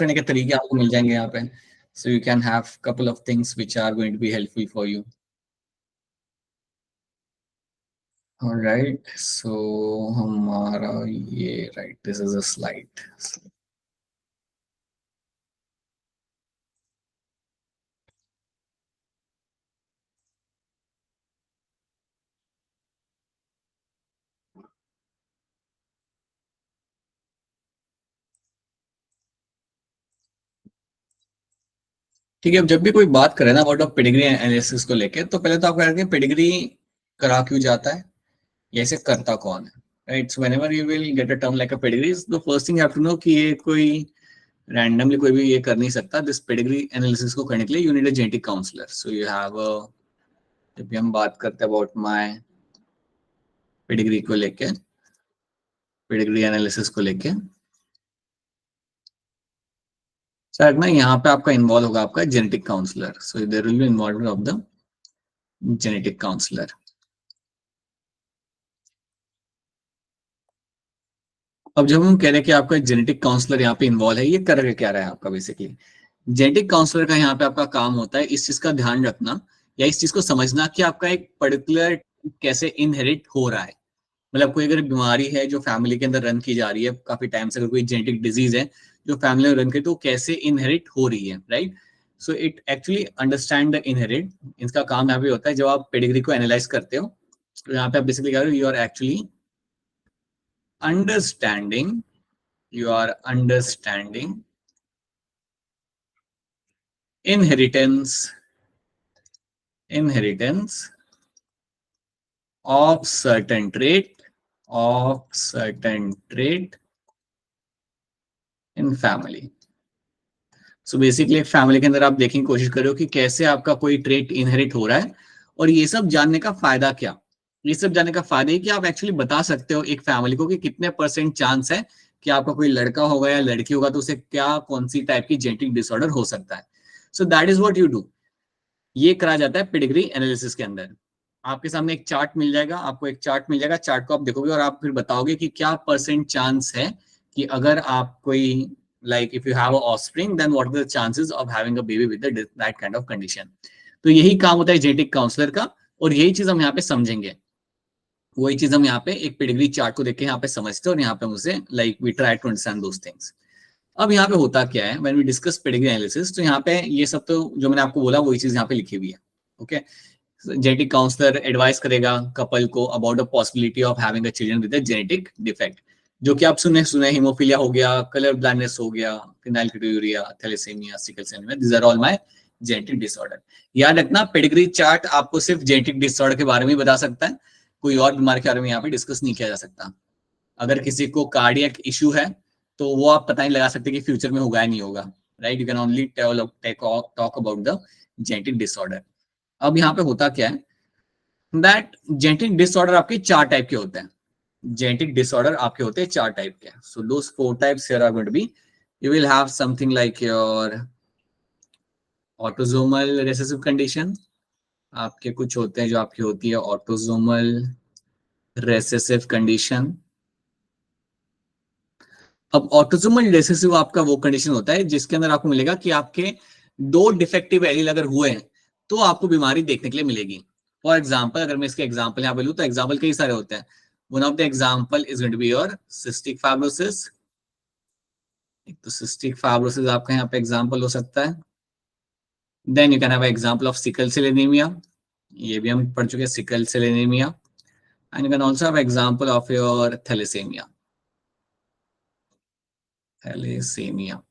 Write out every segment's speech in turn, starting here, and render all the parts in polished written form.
करने के तरीके आपको मिल जाएंगे यहाँ पे, so you can have couple of things which are going to be helpful for you. Alright, so हमारा ये right, this is a slide. ठीक है, अब जब भी कोई बात करे ना अबाउट ऑफ पेडिग्री एनालिसिस को लेके, तो पहले तो आप कह रहे हैं पेडिग्री करा क्यों जाता है, या इसे करता कौन है, right. So whenever you will get a term like a pedigree, the first thing you have to know कि ये कोई रैंडमली कोई भी ये कर नहीं सकता। दिस पेडिग्री एनालिसिस को करने के लिए you need a genetic counsellor. So you have जब भी हम बात करते हैं अबाउट माय पेडिग्री को लेके, पेडिग्री एनालिसिस को लेके, सर ना यहाँ पे आपका इन्वॉल्व होगा आपका genetic counsellor. So there will be involvement of the genetic counsellor. अब जब हम कह रहे हैं कि आपका जेनेटिक काउंसलर यहाँ पे इन्वॉल्व है, ये कर क्या रहा है आपका बेसिकली, जेनेटिक काउंसलर का यहाँ पे आपका काम होता है इस चीज का ध्यान रखना या इस चीज को समझना कि आपका एक पर्टिकुलर कैसे इनहेरिट हो रहा है। मतलब कोई अगर बीमारी है जो फैमिली के अंदर रन की जा रही है काफी टाइम से, अगर कोई जेनेटिक डिजीज है जो फैमिली में रन की, तो कैसे इनहेरिट हो रही है, right. So it actually understand the inherit, इसका काम यहाँ पे होता है। जब आप पेडिग्री को एनालाइज करते हो तो यहाँ पे आप बेसिकली कह रहे हो you are actually understanding, you are understanding inheritance of certain trait in family. So basically एक फैमिली के अंदर आप देखने की कोशिश करो कि कैसे आपका कोई ट्रेट इनहेरिट हो रहा है, और ये सब जानने का फायदा क्या। ये सब जानने का फायदा है कि आप एक्चुअली बता सकते हो एक फैमिली को कि कितने % चांस है कि आपका कोई लड़का होगा या लड़की होगा तो उसे क्या कौन सी टाइप की जेनेटिक डिसऑर्डर हो सकता है। So that is what you do. ये करा जाता है पेडिग्री एनालिसिस के अंदर। आपके सामने एक चार्ट मिल जाएगा, आपको एक चार्ट मिल जाएगा, चार्ट को आप देखोगे और आप फिर बताओगे कि क्या % चांस है कि अगर आप कोई like if you have a offspring then what are the chances of having a baby with that kind of condition। तो यही काम होता है जेनेटिक काउंसलर का, और यही चीज हम यहाँ पे समझेंगे। वही चीज हम यहाँ पे एक पेडिग्री चार्ट को देख के यहाँ पे समझते हैं, और यहाँ पे मुझे like we try to understand those things. अब यहाँ पे होता क्या है when we discuss pedigree analysis, तो यहाँ पे ये सब तो जो मैंने आपको बोला वही चीज यहाँ पे लिखी हुई है। ओके, जेनेटिक काउंसलर एडवाइस करेगा कपल को about the possibility of having a children with a genetic defect, जो कि आप सुने हीमोफीलिया हो गया, कलर ब्लाइंडनेस हो गया, phenylketonuria, thalassemia, sickle cell anaemia, these are all my genetic disorder. याद रखना पेडिग्री चार्ट आपको सिर्फ जेनेटिक डिसऑर्डर के बारे में बता सकता है, कोई और बीमारी के बारे में यहाँ पे डिस्कस नहीं किया जा सकता। अगर किसी को कार्डियक इशू है तो वो आप पता नहीं लगा सकते कि फ्यूचर में होगा या नहीं होगा, right. You can only talk about the genetic disorder. अब यहाँ पे होता क्या है दैट जेनेटिक डिसऑर्डर आपके 4 टाइप के होते हैं। जेनेटिक डिसऑर्डर आपके होते हैं 4 टाइप के। So those 4 types here are going to be, you will have something like your autosomal recessive condition. आपके कुछ होते हैं जो आपकी होती है ऑटोसोमल रिसेसिव कंडीशन। अब ऑटोसोमल रिसेसिव आपका वो कंडीशन होता है जिसके अंदर आपको मिलेगा कि आपके 2 डिफेक्टिव एलील अगर हुए हैं तो आपको बीमारी देखने के लिए मिलेगी। फॉर एग्जांपल अगर मैं इसके एग्जांपल यहाँ पे लूं तो एग्जांपल कई सारे होते हैं। One of the example is going to be your cystic fibrosis. एक तो सिस्टिक फाइब्रोसिस आपका यहाँ पे एग्जांपल हो सकता है। Then you can have example of sickle cell anaemia, ये भी हम पढ़ चुके हैं, sickle cell anaemia. And you can also have example of your thalassaemia, thalassaemia.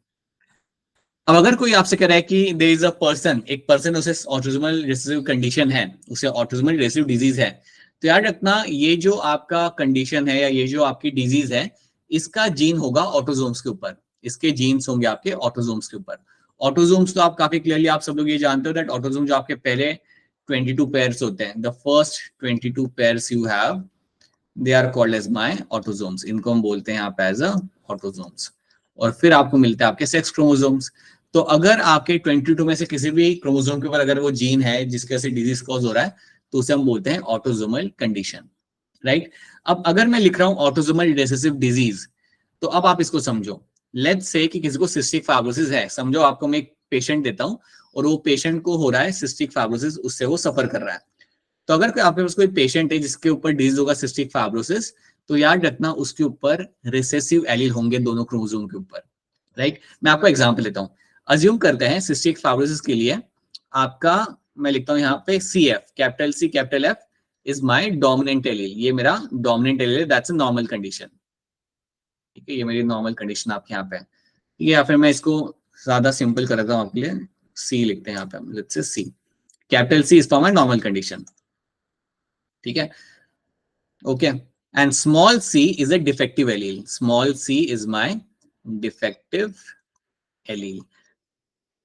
अब अगर कोई आपसे कह रहा है कि देयर इज अ पर्सन, एक पर्सन उसे ऑटिज्मल रिसेसिव कंडीशन है, उसे ऑटिज्मल रिसेसिव डिजीज है, तो याद रखना ये जो आपका कंडीशन है या ये जो आपकी डिजीज है इसका जीन होगा ऑटोजोम्स के ऊपर, इसके जीन्स होंगे आपके ऑटोजोम्स के ऊपर। ऑटोजोम्स तो आप काफी क्लियरली आप सब लोग ये जानते हो दैट ऑटोजोम जो आपके पहले 22 पेयर्स होते हैं, the first 22 pairs you have they are called as my autosomes, इनको हम बोलते हैं आप एज अ ऑटोजोम्स। और फिर आपको मिलता है आपके सेक्स क्रोमोसोम्स। तो अगर आपके 22 में से किसी भी क्रोमोसोम के ऊपर अगर वो जीन है जिसके वजह से डिजीज कॉज हो रहा है तो उसे हम बोलते हैं ऑटोसोमल कंडीशन, राइट। अब अगर मैं लिख रहा हूं ऑटोसोमल रिसेसिव डिजीज, तो अब आप इसको समझो लेट्स से कि किसी को सिस्टिक फाइब्रोसिस है, समझो आपको मैं एक पेशेंट देता हूं और वो पेशेंट को हो रहा है सिस्टिक फाइब्रोसिस, उससे वो सफर कर रहा है। तो अगर कोई आपके पास कोई पेशेंट है जिसके ऊपर डिजीज होगा सिस्टिक फाइब्रोसिस, तो याद रखना उसके ऊपर रिसेसिव एलील होंगे दोनों क्रोमोसोम के ऊपर, राइट। मैं आपको एग्जांपल लेता हूं, अज्यूम करते हैं सिस्टिक फाइब्रोसिस के लिए आपका, मैं लिखता हूं यहाँ पे CF, capital C capital F is my dominant allele, ये मेरा डोमिनेंट एलील है, दैट्स अ नॉर्मल कंडीशन, ठीक है, ये मेरी नॉर्मल कंडीशन आपके यहाँ पे है, ठीक है। या फिर मैं इसको ज्यादा सिंपल कर देता हूँ आपके लिए, C लिखते हैं यहाँ पे हम, let's say C, capital C is for my normal condition, ठीक है, okay. And small c is a defective allele, small c is my defective allele,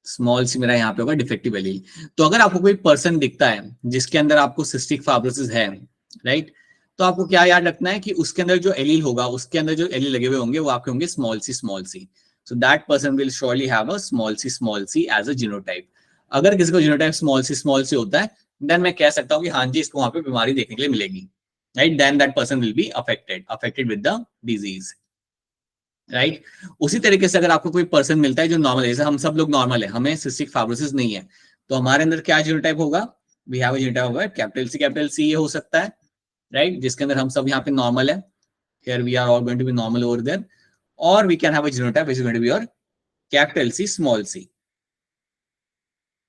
small C मेरा यहाँ पे होगा डिफेक्टिव एलील। तो अगर आपको कोई पर्सन दिखता है जिसके अंदर आपको सिस्टिक फाइब्रोसिस है, राइट, तो आपको क्या याद रखना है कि उसके अंदर जो एलील होगा, उसके अंदर जो एलील लगे हुए होंगे वो आपके होंगे small C small C, so that person will surely have a small C as a genotype. अगर किसी को जीनोटाइप स्मॉल सी होता है, देन मैं कह सकता हूँ कि हाँ जी इसको वहां पे बीमारी देखने के लिए मिलेगी, right, then that person will be affected with the disease, right. उसी तरीके से अगर आपको कोई पर्सन मिलता है जो नॉर्मल है, जैसे हम सब लोग नॉर्मल है, हमें सिस्टिक फाइब्रोसिस नहीं है, तो हमारे अंदर क्या जीनोटाइप होगा, वी हैव अ जीनोटाइप होगा कैपिटल सी, ये हो सकता है, राइट, जिसके अंदर हम सब यहाँ पे नॉर्मल है, here we are all going to be normal over there, और we can have a genotype which is going to be your capital C small C,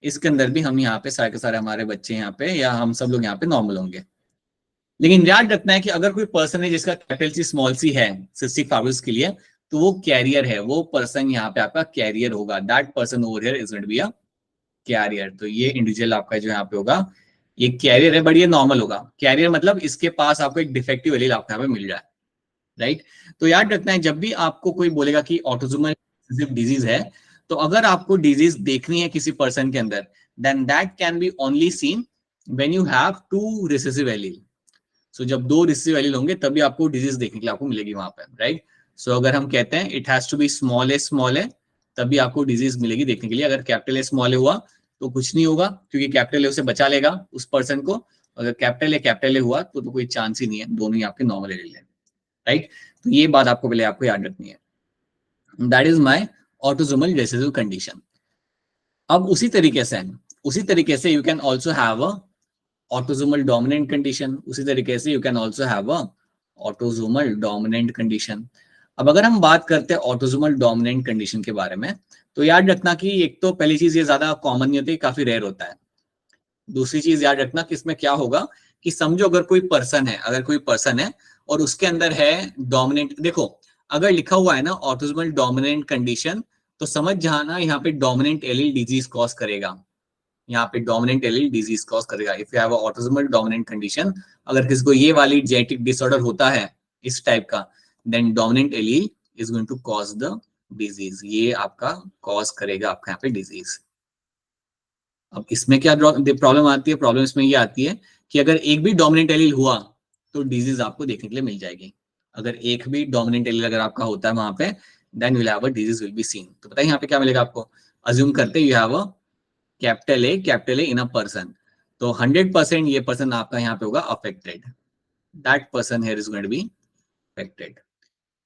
इसके अंदर भी हम यहाँ पे सारे के सारे हमारे बच्चे यहाँ पे या हम सब लोग यहाँ पे नॉर्मल होंगे। लेकिन याद रखना है कि अगर कोई पर्सन है जिसका कैपिटल सी स्मॉल सी है सिस्टिक फाइब्रोसिस के लिए, तो वो कैरियर है, वो पर्सन यहाँ पे आपका कैरियर होगा, that person over here is going to be a carrier. तो ये इंडिविजुअल आपका जो यहाँ पे होगा ये कैरियर है, बट ये नॉर्मल होगा। कैरियर मतलब इसके पास आपको एक डिफेक्टिव एलील आपको यहाँ पे मिल रहा है, राइट। तो याद रखना है जब भी आपको कोई बोलेगा कि ऑटोसोमल डिजीज है, तो अगर आपको डिजीज देखनी है किसी पर्सन के अंदर, then that can be only seen when you have two recessive allele. So जब दो रिसेसिव एलील होंगे तभी आपको डिजीज देखने के लिए आपको मिलेगी वहां पे, राइट। सो अगर हम कहते हैं it has to be small है तभी आपको डिजीज मिलेगी देखने के लिए। अगर कैपिटल ए स्मॉल ए हुआ तो कुछ नहीं होगा, क्योंकि कैपिटल ए उसे बचा लेगा उस पर्सन को। अगर कैपिटल ए हुआ तो कोई चांस ही नहीं है, दोनों ही आपके नॉर्मल एलील है, राइट। तो ये बात आपको पहले आपको याद रखनी है, that is my autosomal recessive condition. अब उसी तरीके से you can also have a autosomal dominant condition, उसी तरीके से you can also have a autosomal dominant condition। अब अगर हम बात करते हैं autosomal dominant condition के बारे में, तो याद रखना कि एक तो पहली चीज ये ज्यादा कॉमन नहीं होती, काफी रेयर होता है। दूसरी चीज याद रखना कि इसमें क्या होगा कि समझो अगर कोई पर्सन है और उसके अंदर है डोमिनेंट, देखो अगर लिखा हुआ है ना ऑटोसोमल डोमिनेंट कंडीशन, तो समझ जाना यहाँ पे डोमिनेंट एलील डिजीज कॉज करेगा, यहाँ पे डोमिनेंट एलील डिजीज कॉज करेगा। If you have a autosomal dominant condition, अगर किसी को ये वाली जेनेटिक डिसऑर्डर होता है इस टाइप का, then dominant allele is going to cause the disease, ये आपका कॉज करेगा आपका यहाँ पे डिजीज। अब इसमें क्या प्रॉब्लम आती है, प्रॉब्लम इसमें ये आती है कि अगर एक भी डोमिनेंट एलील हुआ तो डिजीज आपको देखने के लिए मिल जाएगी। अगर एक भी डोमिनेंट एलील अगर आपका होता है वहां पे, then will have a disease will be seen. तो बताइए यहाँ पे क्या मिलेगा आपको, अज्यूम करते you have a capital A in a person, तो 100% ये पर्सन आपका यहाँ पे होगा affected, that person here is going to be affected.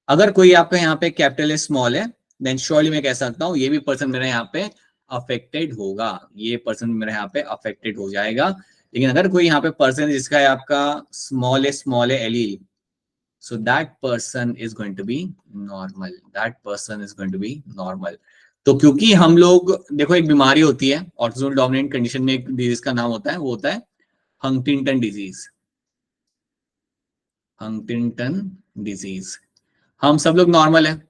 अगर कोई आपका यहाँ पे कैपिटल ए स्मॉल है, देन श्योरली मैं कह सकता हूँ ये भी पर्सन मेरा यहाँ पे अफेक्टेड होगा, ये पर्सन मेरे यहाँ पे अफेक्टेड हो जाएगा। लेकिन अगर कोई यहाँ पे पर्सन जिसका है आपका small A allele, so that person is going to be normal, that person is going to be normal। तो क्योंकि हम लोग देखो एक बीमारी होती है ऑटोसोमल डोमिनेंट कंडीशन में, एक डिजीज का नाम होता है, वो होता है हंटिंगटन डिजीज, हंटिंगटन डिजीज। हम सब लोग नॉर्मल है,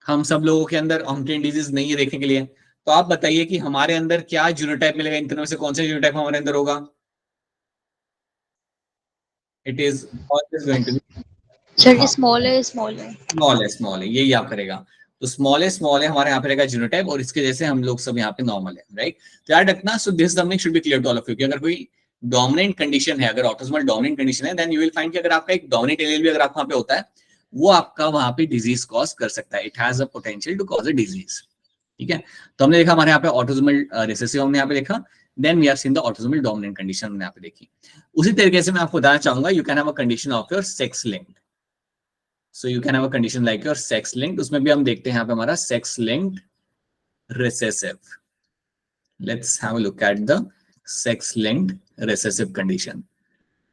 हम सब लोगों के अंदर हंटिंगटन डिजीज नहीं है देखने के लिए। तो आप बताइए कि हमारे अंदर क्या जीनोटाइप मिलेगा, इन तीनों में से कौन सा जीनोटाइप हमारे अंदर होगा? It is always going to be sir small है स्मॉल है, यही आप करेगा। तो स्मॉल है हमारे यहाँ पे रहेगा जीनोटाइप, और इसके जैसे हम लोग सब यहाँ पे नॉर्मल है, राइट। तो याद रखना, so this something should be clear to all of you कि अगर कोई डोमिनेंट कंडीशन है, अगर ऑटोसोमल डोमिनेंट कंडीशन है, देन यू विल फाइंड कि अगर आपका एक डोमिनेंट एलील भी अगर आपका वहाँ पे होता है, वो आपका वहाँ पे डिजीज कॉज कर सकता है, it has a potential to cause a disease, ठीक है। तो हमने देखा हमारे यहाँ पे ऑटोसोमल रिसेसिव हमने यहाँ पे देखा, then we have seen the autosomal dominant condition हमने यहाँ पे देखी। उसी तरीके से मैं आपको बताना चाहूंगा you can have a condition of your sex linked, so you can have a condition like your sex linked, उसमें भी हम देखते हैं यहाँ पे हमारा sex linked recessive. Let's have a look at the sex linked recessive condition.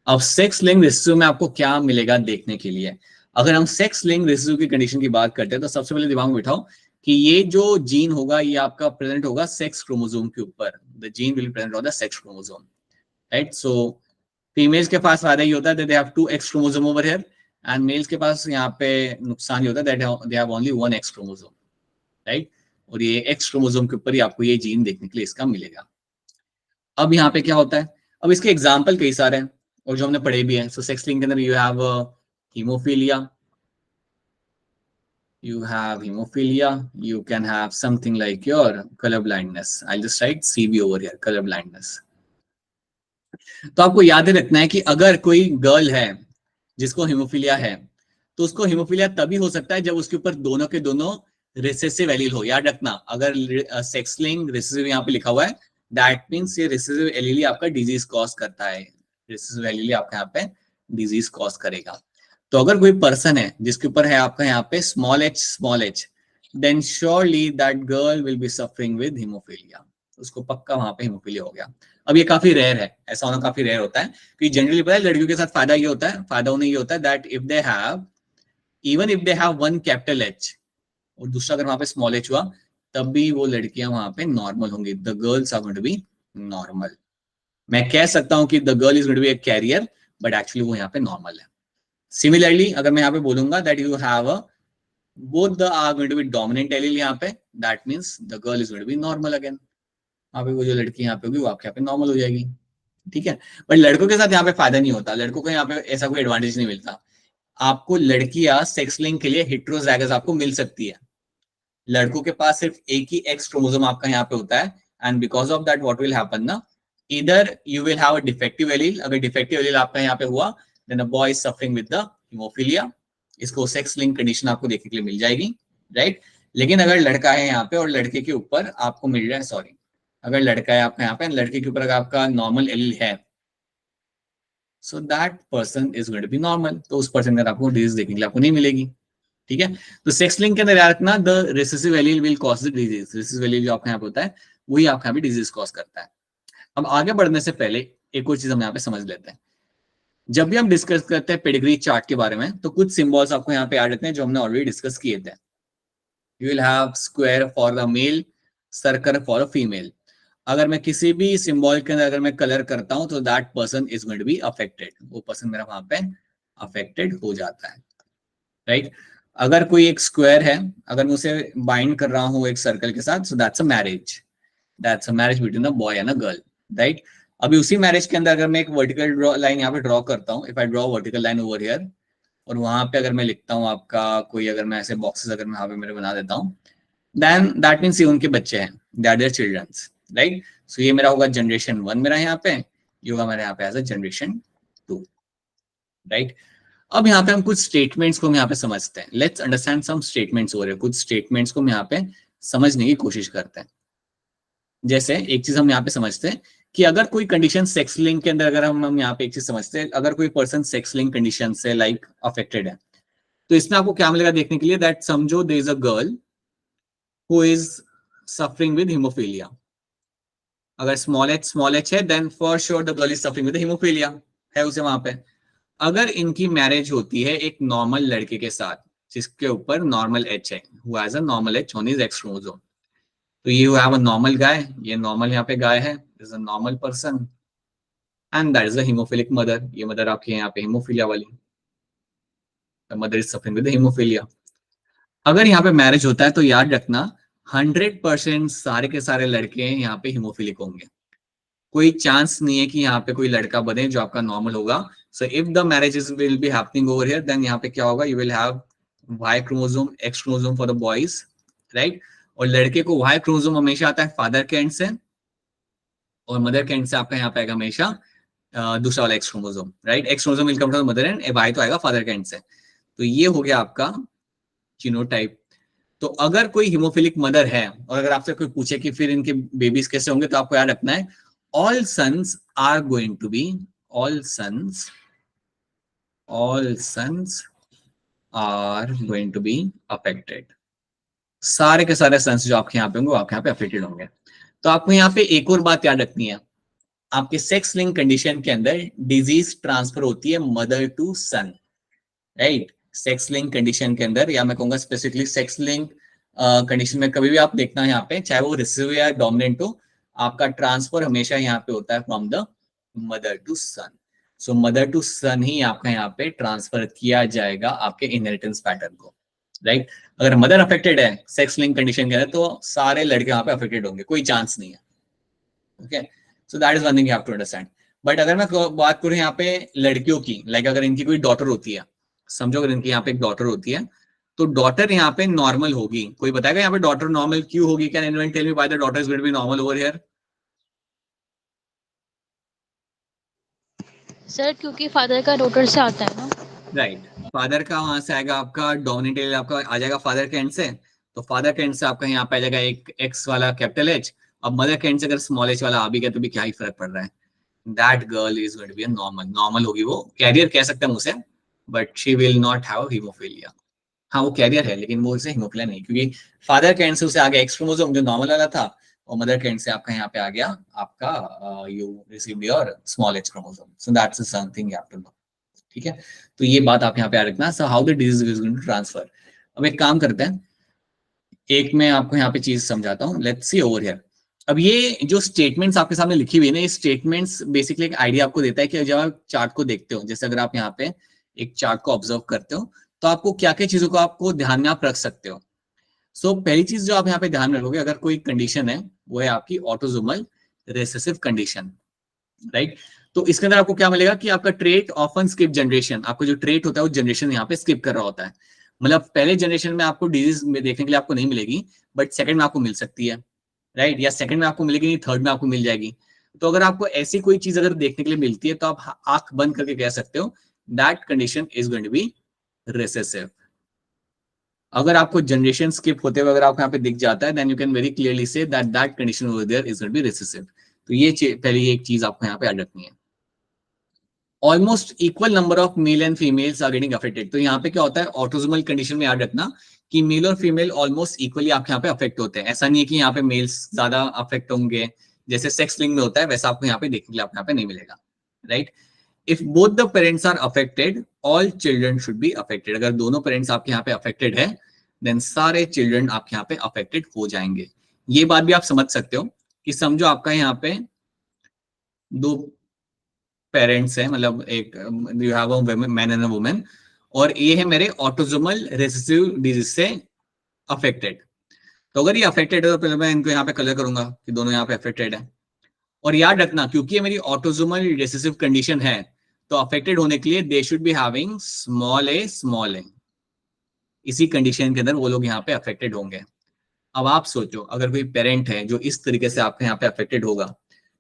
अब sex linked recessive में आपको क्या मिलेगा देखने के लिए. अगर हम सेक्स लिंक्ड रिसेसिव की कंडीशन की बात करते हैं तो सबसे पहले दिमाग में बिठाओ कि ये जो जीन होगा ये आपका प्रेजेंट होगा सेक्स क्रोमोसोम के ऊपर. The gene will present on the sex chromosome, right. So females के पास फायदा ये होता है they have 2 X chromosome over here, and males के पास यहाँ पे नुकसान ये होता है that they have only 1 X chromosome, right. और ये एक्स क्रोमोसोम के ऊपर ही आपको ये जीन देखने के लिए इसका मिलेगा. अब यहाँ पे क्या होता है, अब इसके एग्जाम्पल कई सारे हैं और जो हमने पढ़े भी हैं. सो सेक्स लिंक के अंदर you have hemophilia, you can have something like your color blindness. I'll just write CV over here, color blindness. तो आपको याद रखना है कि अगर कोई गर्ल है जिसको हिमोफीलिया है तो उसको हिमोफीलिया तभी हो सकता है जब उसके ऊपर दोनों के दोनों रिसेसिव एलील हो. याद रखना, अगर सेक्स लिंक रिसेसिव यहाँ पे लिखा हुआ है दैट मींस ये रिसेसिव एलील आपका डिजीज कॉज करता है. रिसेसिव एलील आपका यहाँ पे डिजीज कॉज करेगा. तो अगर कोई पर्सन है जिसके ऊपर है आपका यहाँ पे small H, then surely that girl will be suffering with haemophilia. उसको पक्का वहां पे हिमोफीलिया हो गया. अब ये काफी रेयर है, ऐसा होना काफी रेयर होता है क्योंकि जनरली पता है लड़कियों के साथ फायदा ये होता है, फायदा उन्हें ये होता है that if they have even if they have 1 capital H और दूसरा अगर वहां पे स्मॉल एच हुआ तब भी वो लड़कियां वहां पे नॉर्मल होंगी. The girls are going to be normal. मैं कह सकता हूं कि the girl is going to be a carrier but actually वो यहाँ पे नॉर्मल है. सिमिलरली अगर मैं यहाँ पे बोलूंगा that you have both the are going to be dominant allele यहाँ पे, that means the girl is going to be normal again. यहाँ पे वो जो लड़की यहाँ पे होगी वो आपके यहाँ पे नॉर्मल हो जाएगी. ठीक है. बट लड़कों के साथ यहाँ पे फायदा नहीं होता, लड़कों को यहाँ पे ऐसा कोई एडवांटेज नहीं मिलता. आपको लड़कियां सेक्स लिंक के लिए हेटेरोजाइगस आपको मिल सकती है. लड़कों के पास सिर्फ एक ही एक्स क्रोमोसोम आपका यहाँ पे होता है and because of that what will happen ना, इधर you will have a defective allele. अगर डिफेक्टिव एलील आपका यहाँ पे हुआ then a boy is suffering with the haemophilia. इसको सेक्स लिंक कंडीशन आपको देखने के लिए मिल जाएगी, राइट. लेकिन अगर लड़का है यहाँ पे और लड़के के ऊपर आपको मिल रहा है, सॉरी, अगर लड़का है आपका यहाँ पे लड़के के ऊपर अगर आपका नॉर्मल एलील है so that person is going to be normal. तो उस पर्सन का आपको डिजीज देखने के लिए आपको नहीं मिलेगी. ठीक है. तो सेक्स लिंक के अंदर याद रखना the recessive allele will cause the disease. Recessive allele जो आपका यहाँ पे होता है वही आपका यहाँ पे डिजीज कॉज करता है. अब आगे बढ़ने से पहले एक और चीज हम यहाँ पे समझ लेते हैं. जब भी हम डिस्कस करते हैं पेडिग्री चार्ट के बारे में तो कुछ सिंबल्स आपको यहाँ पे याद रखते हैं जो हमने ऑलरेडी डिस्कस किए थे. You will have square for the male, circle for a female. अगर मैं किसी भी सिंबल के अंदर अगर मैं कलर करता हूं तो that person is going to be affected. वो पर्सन मेरा वहां पे अफेक्टेड हो जाता है, राइट. अगर कोई एक स्क्वायर है, अगर मैं उसे बाइंड कर रहा हूँ एक सर्कल के साथ, so that's a marriage. That's a marriage between a boy and a girl, right. अभी उसी मैरिज के अंदर अगर मैं एक वर्टिकल लाइन यहाँ पे ड्रॉ करता हूँ, if I draw vertical line over here, और वहां पे अगर मैं लिखता हूँ आपका कोई, अगर मैं ऐसे बॉक्सेस अगर मैं यहाँ पे मेरे बना देता हूँ, देन दैट मीन्स ये उनके बच्चे हैं, they are their childrens, right. So ये मेरा होगा जनरेशन 1 मेरा यहाँ पे, ये होगा मेरा यहाँ पे एज अ जनरेशन 2, राइट. अब यहाँ पे हम कुछ स्टेटमेंट्स को हम यहाँ पे समझते हैं. लेट्स अंडरस्टैंड सम स्टेटमेंट्स हो रहे हैं. कुछ स्टेटमेंट्स को हम यहाँ पे समझने की कोशिश करते हैं. जैसे एक चीज हम यहाँ पे समझते हैं कि अगर कोई कंडीशन सेक्स लिंक के अंदर, अगर हम यहाँ पे एक चीज समझते हैं, अगर कोई पर्सन सेक्स लिंक कंडीशन से लाइक अफेक्टेड है तो इसमें आपको क्या मिलेगा देखने के लिए, दैट समझो there is a girl who is suffering with haemophilia. अगर स्मॉल एच है then for sure the girl is suffering with haemophilia है उसे वहां पे. अगर इनकी मैरिज होती है एक नॉर्मल लड़के के साथ जिसके ऊपर नॉर्मल एच है, who has a normal H on his X chromosome, तो you have a normal guy, ये नॉर्मल यहाँ पे गाय है, is a normal person, and that is a haemophilic mother. ये मदर आपके यहाँ पे हीमोफीलिया वाली, mother is suffering with haemophilia. अगर यहाँ पे मैरिज होता है तो याद रखना 100% सारे के सारे लड़के यहाँ पे हीमोफिलिक होंगे. कोई चांस नहीं है कि यहाँ पे कोई लड़का बने जो आपका नॉर्मल होगा. So if the marriages will be happening over here then यहाँ पे क्या होगा, you will have Y chromosome, X chromosome for the boys, right. और लड़के को वाई क्रोमोसोम हमेशा आता है फादर के एंड से, और मदर के एंड से आपका यहाँ पे आएगा हमेशा दूसरा वाला X chromosome, right. X chromosome will come from mother and, Y तो आएगा फादर के एंड से. तो ये हो गया आपका जीनोटाइप. तो अगर कोई हिमोफिलिक मदर है और अगर आपसे कोई पूछे कि फिर इनके बेबीज कैसे होंगे, तो आपको याद रखना है all sons are going to be, all sons are going to be affected. सारे के सारे सन्स जो आपके यहाँ पे होंगे वो आपके यहाँ पे अफेक्टेड होंगे। तो आपको यहाँ पे एक और बात याद रखनी है, आपके सेक्स लिंक कंडीशन के अंदर डिजीज ट्रांसफर होती है mother to son, right. Sex link condition के अंदर, या मैं कहूंगा स्पेसिफिकली सेक्स लिंक कंडीशन में कभी भी आप देखना यहाँ पे, चाहे वो रिसीव या डोमिनेंट हो, आपका ट्रांसफर हमेशा यहाँ पे होता है from the mother to son. So mother to son ही आपका यहाँ पे ट्रांसफर किया जाएगा आपके इनहेरिटेंस पैटर्न को, राइट। अगर मदर अफेक्टेड है सेक्स लिंक कंडीशन के अंदर तो सारे लड़के यहाँ पे अफेक्टेड होंगे, कोई चांस नहीं है, okay. So that is one thing you have to understand. But अगर मैं बात करूं यहाँ पे लड़कियों की, लाइक अगर इनकी कोई डॉटर होती है, समझो अगर इनकी यहाँ पे एक डॉटर होती है, तो डॉटर यहाँ पे नॉर्मल होगी। कोई बताएगा यहाँ पे डॉटर नॉर्मल क्यों होगी? Can anyone tell me why the daughter is going to be normal over here? Sir क्योंकि फादर का डॉटर से आता है ना। राइट, फादर का वहां से आएगा आपका डोमिनेंट एल, आपका आ जाएगा फादर के एंड से, तो फादर के एंड से आपका यहाँ पे आ जाएगा एक एक्स वाला कैपिटल एच। अब मदर के एंड से अगर स्मॉल एच वाला आ भी गया तो भी क्या ही फर्क पड़ रहा है? That girl is going to be a normal, normal होगी वो, कैरियर कह सकते हैं मुझसे, but she will not have haemophilia. हाँ वो कैरियर है लेकिन वो उसे हीमोफीलिया नहीं, क्योंकि फादर के एंड से उसे आ गया एक्स क्रोमोसोम जो नॉर्मल वाला था, और मदर के एंड से आपका यहाँ पे आ गया आपका you received your small h chromosome. So that's something you have to know, ठीक है। तो ये बात आप यहाँ पे याद रखना। So how the disease is going to transfer. अब एक काम करते हैं, एक मैं आपको यहाँ पे चीज समझाता हूँ, लेट्स सी ओवर हियर। अब ये जो स्टेटमेंट्स आपके सामने लिखी हुई है ना, ये स्टेटमेंट्स बेसिकली एक आइडिया आपको देता है कि जब आप चार्ट को देखते हो, जैसे अगर आप यहाँ पे एक चार्ट को ऑब्जर्व करते हो तो आपको क्या क्या चीजों को आपको ध्यान में आप रख सकते हो। सो पहली चीज जो आप यहाँ पे ध्यान में रखोगे, अगर कोई कंडीशन है वो है आपकी ऑटोसोमल रिसेसिव कंडीशन, राइट। तो इसके अंदर आपको क्या मिलेगा कि आपका ट्रेट ऑफन स्किप जनरेशन, आपको जो ट्रेट होता है वो जनरेशन यहाँ पे स्किप कर रहा होता है। मतलब पहले जनरेशन में आपको डिजीज में देखने के लिए आपको नहीं मिलेगी, बट सेकंड में आपको मिल सकती है, राइट। या सेकंड में आपको मिलेगी नहीं, थर्ड में आपको मिल जाएगी। तो अगर आपको ऐसी कोई चीज अगर देखने के लिए मिलती है तो आप आंख बंद करके कह सकते हो that condition is going to be recessive. अगर आपको जनरेशन स्किप होते हुए अगर आपको यहाँ पे दिख जाता है, then you can very clearly see that that condition over there is going to be recessive. तो ये पहली एक चीज आपको यहाँ पे याद रखनी है। Almost equal number of male and females are getting affected. तो यहाँ पे क्या होता है, ऑटोसोमल कंडीशन में याद रखना कि मेल और फीमेल ऑलमोस्ट इक्वली आपके यहाँ पे अफेक्ट होते हैं। ऐसा नहीं है कि यहाँ पे मेल्स ज्यादा अफेक्ट होंगे, जैसे सेक्स लिंक में होता है वैसा आपको यहाँ पे देखने के लिए आपको यहाँ पे नहीं मिलेगा, right. If both the parents are affected all children should be affected. अगर दोनों पेरेंट्स आपके यहाँ पे अफेक्टेड है देन सारे चिल्ड्रन आपके यहाँ पे अफेक्टेड हो जाएंगे। ये बात भी आप समझ सकते हो कि समझो आपका यहाँ पे दो पेरेंट्स है, मतलब एक you have a man and a women, और ये है मेरे ऑटोसोमल रिसेसिव डिजीज से अफेक्टेड। तो अगर ये अफेक्टेड है तो पहले मैं इनको यहाँ पे कलर करूंगा कि दोनों यहाँ पे अफेक्टेड है। और याद रखना क्योंकि ये मेरी ऑटोसोमल रिसेसिव कंडीशन है तो अफेक्टेड होने के लिए they should be having small A small A. इसी कंडीशन के अंदर वो लोग यहाँ पे अफेक्टेड होंगे। अब आप सोचो अगर कोई पेरेंट है जो इस तरीके से आपके यहाँ पे अफेक्टेड होगा,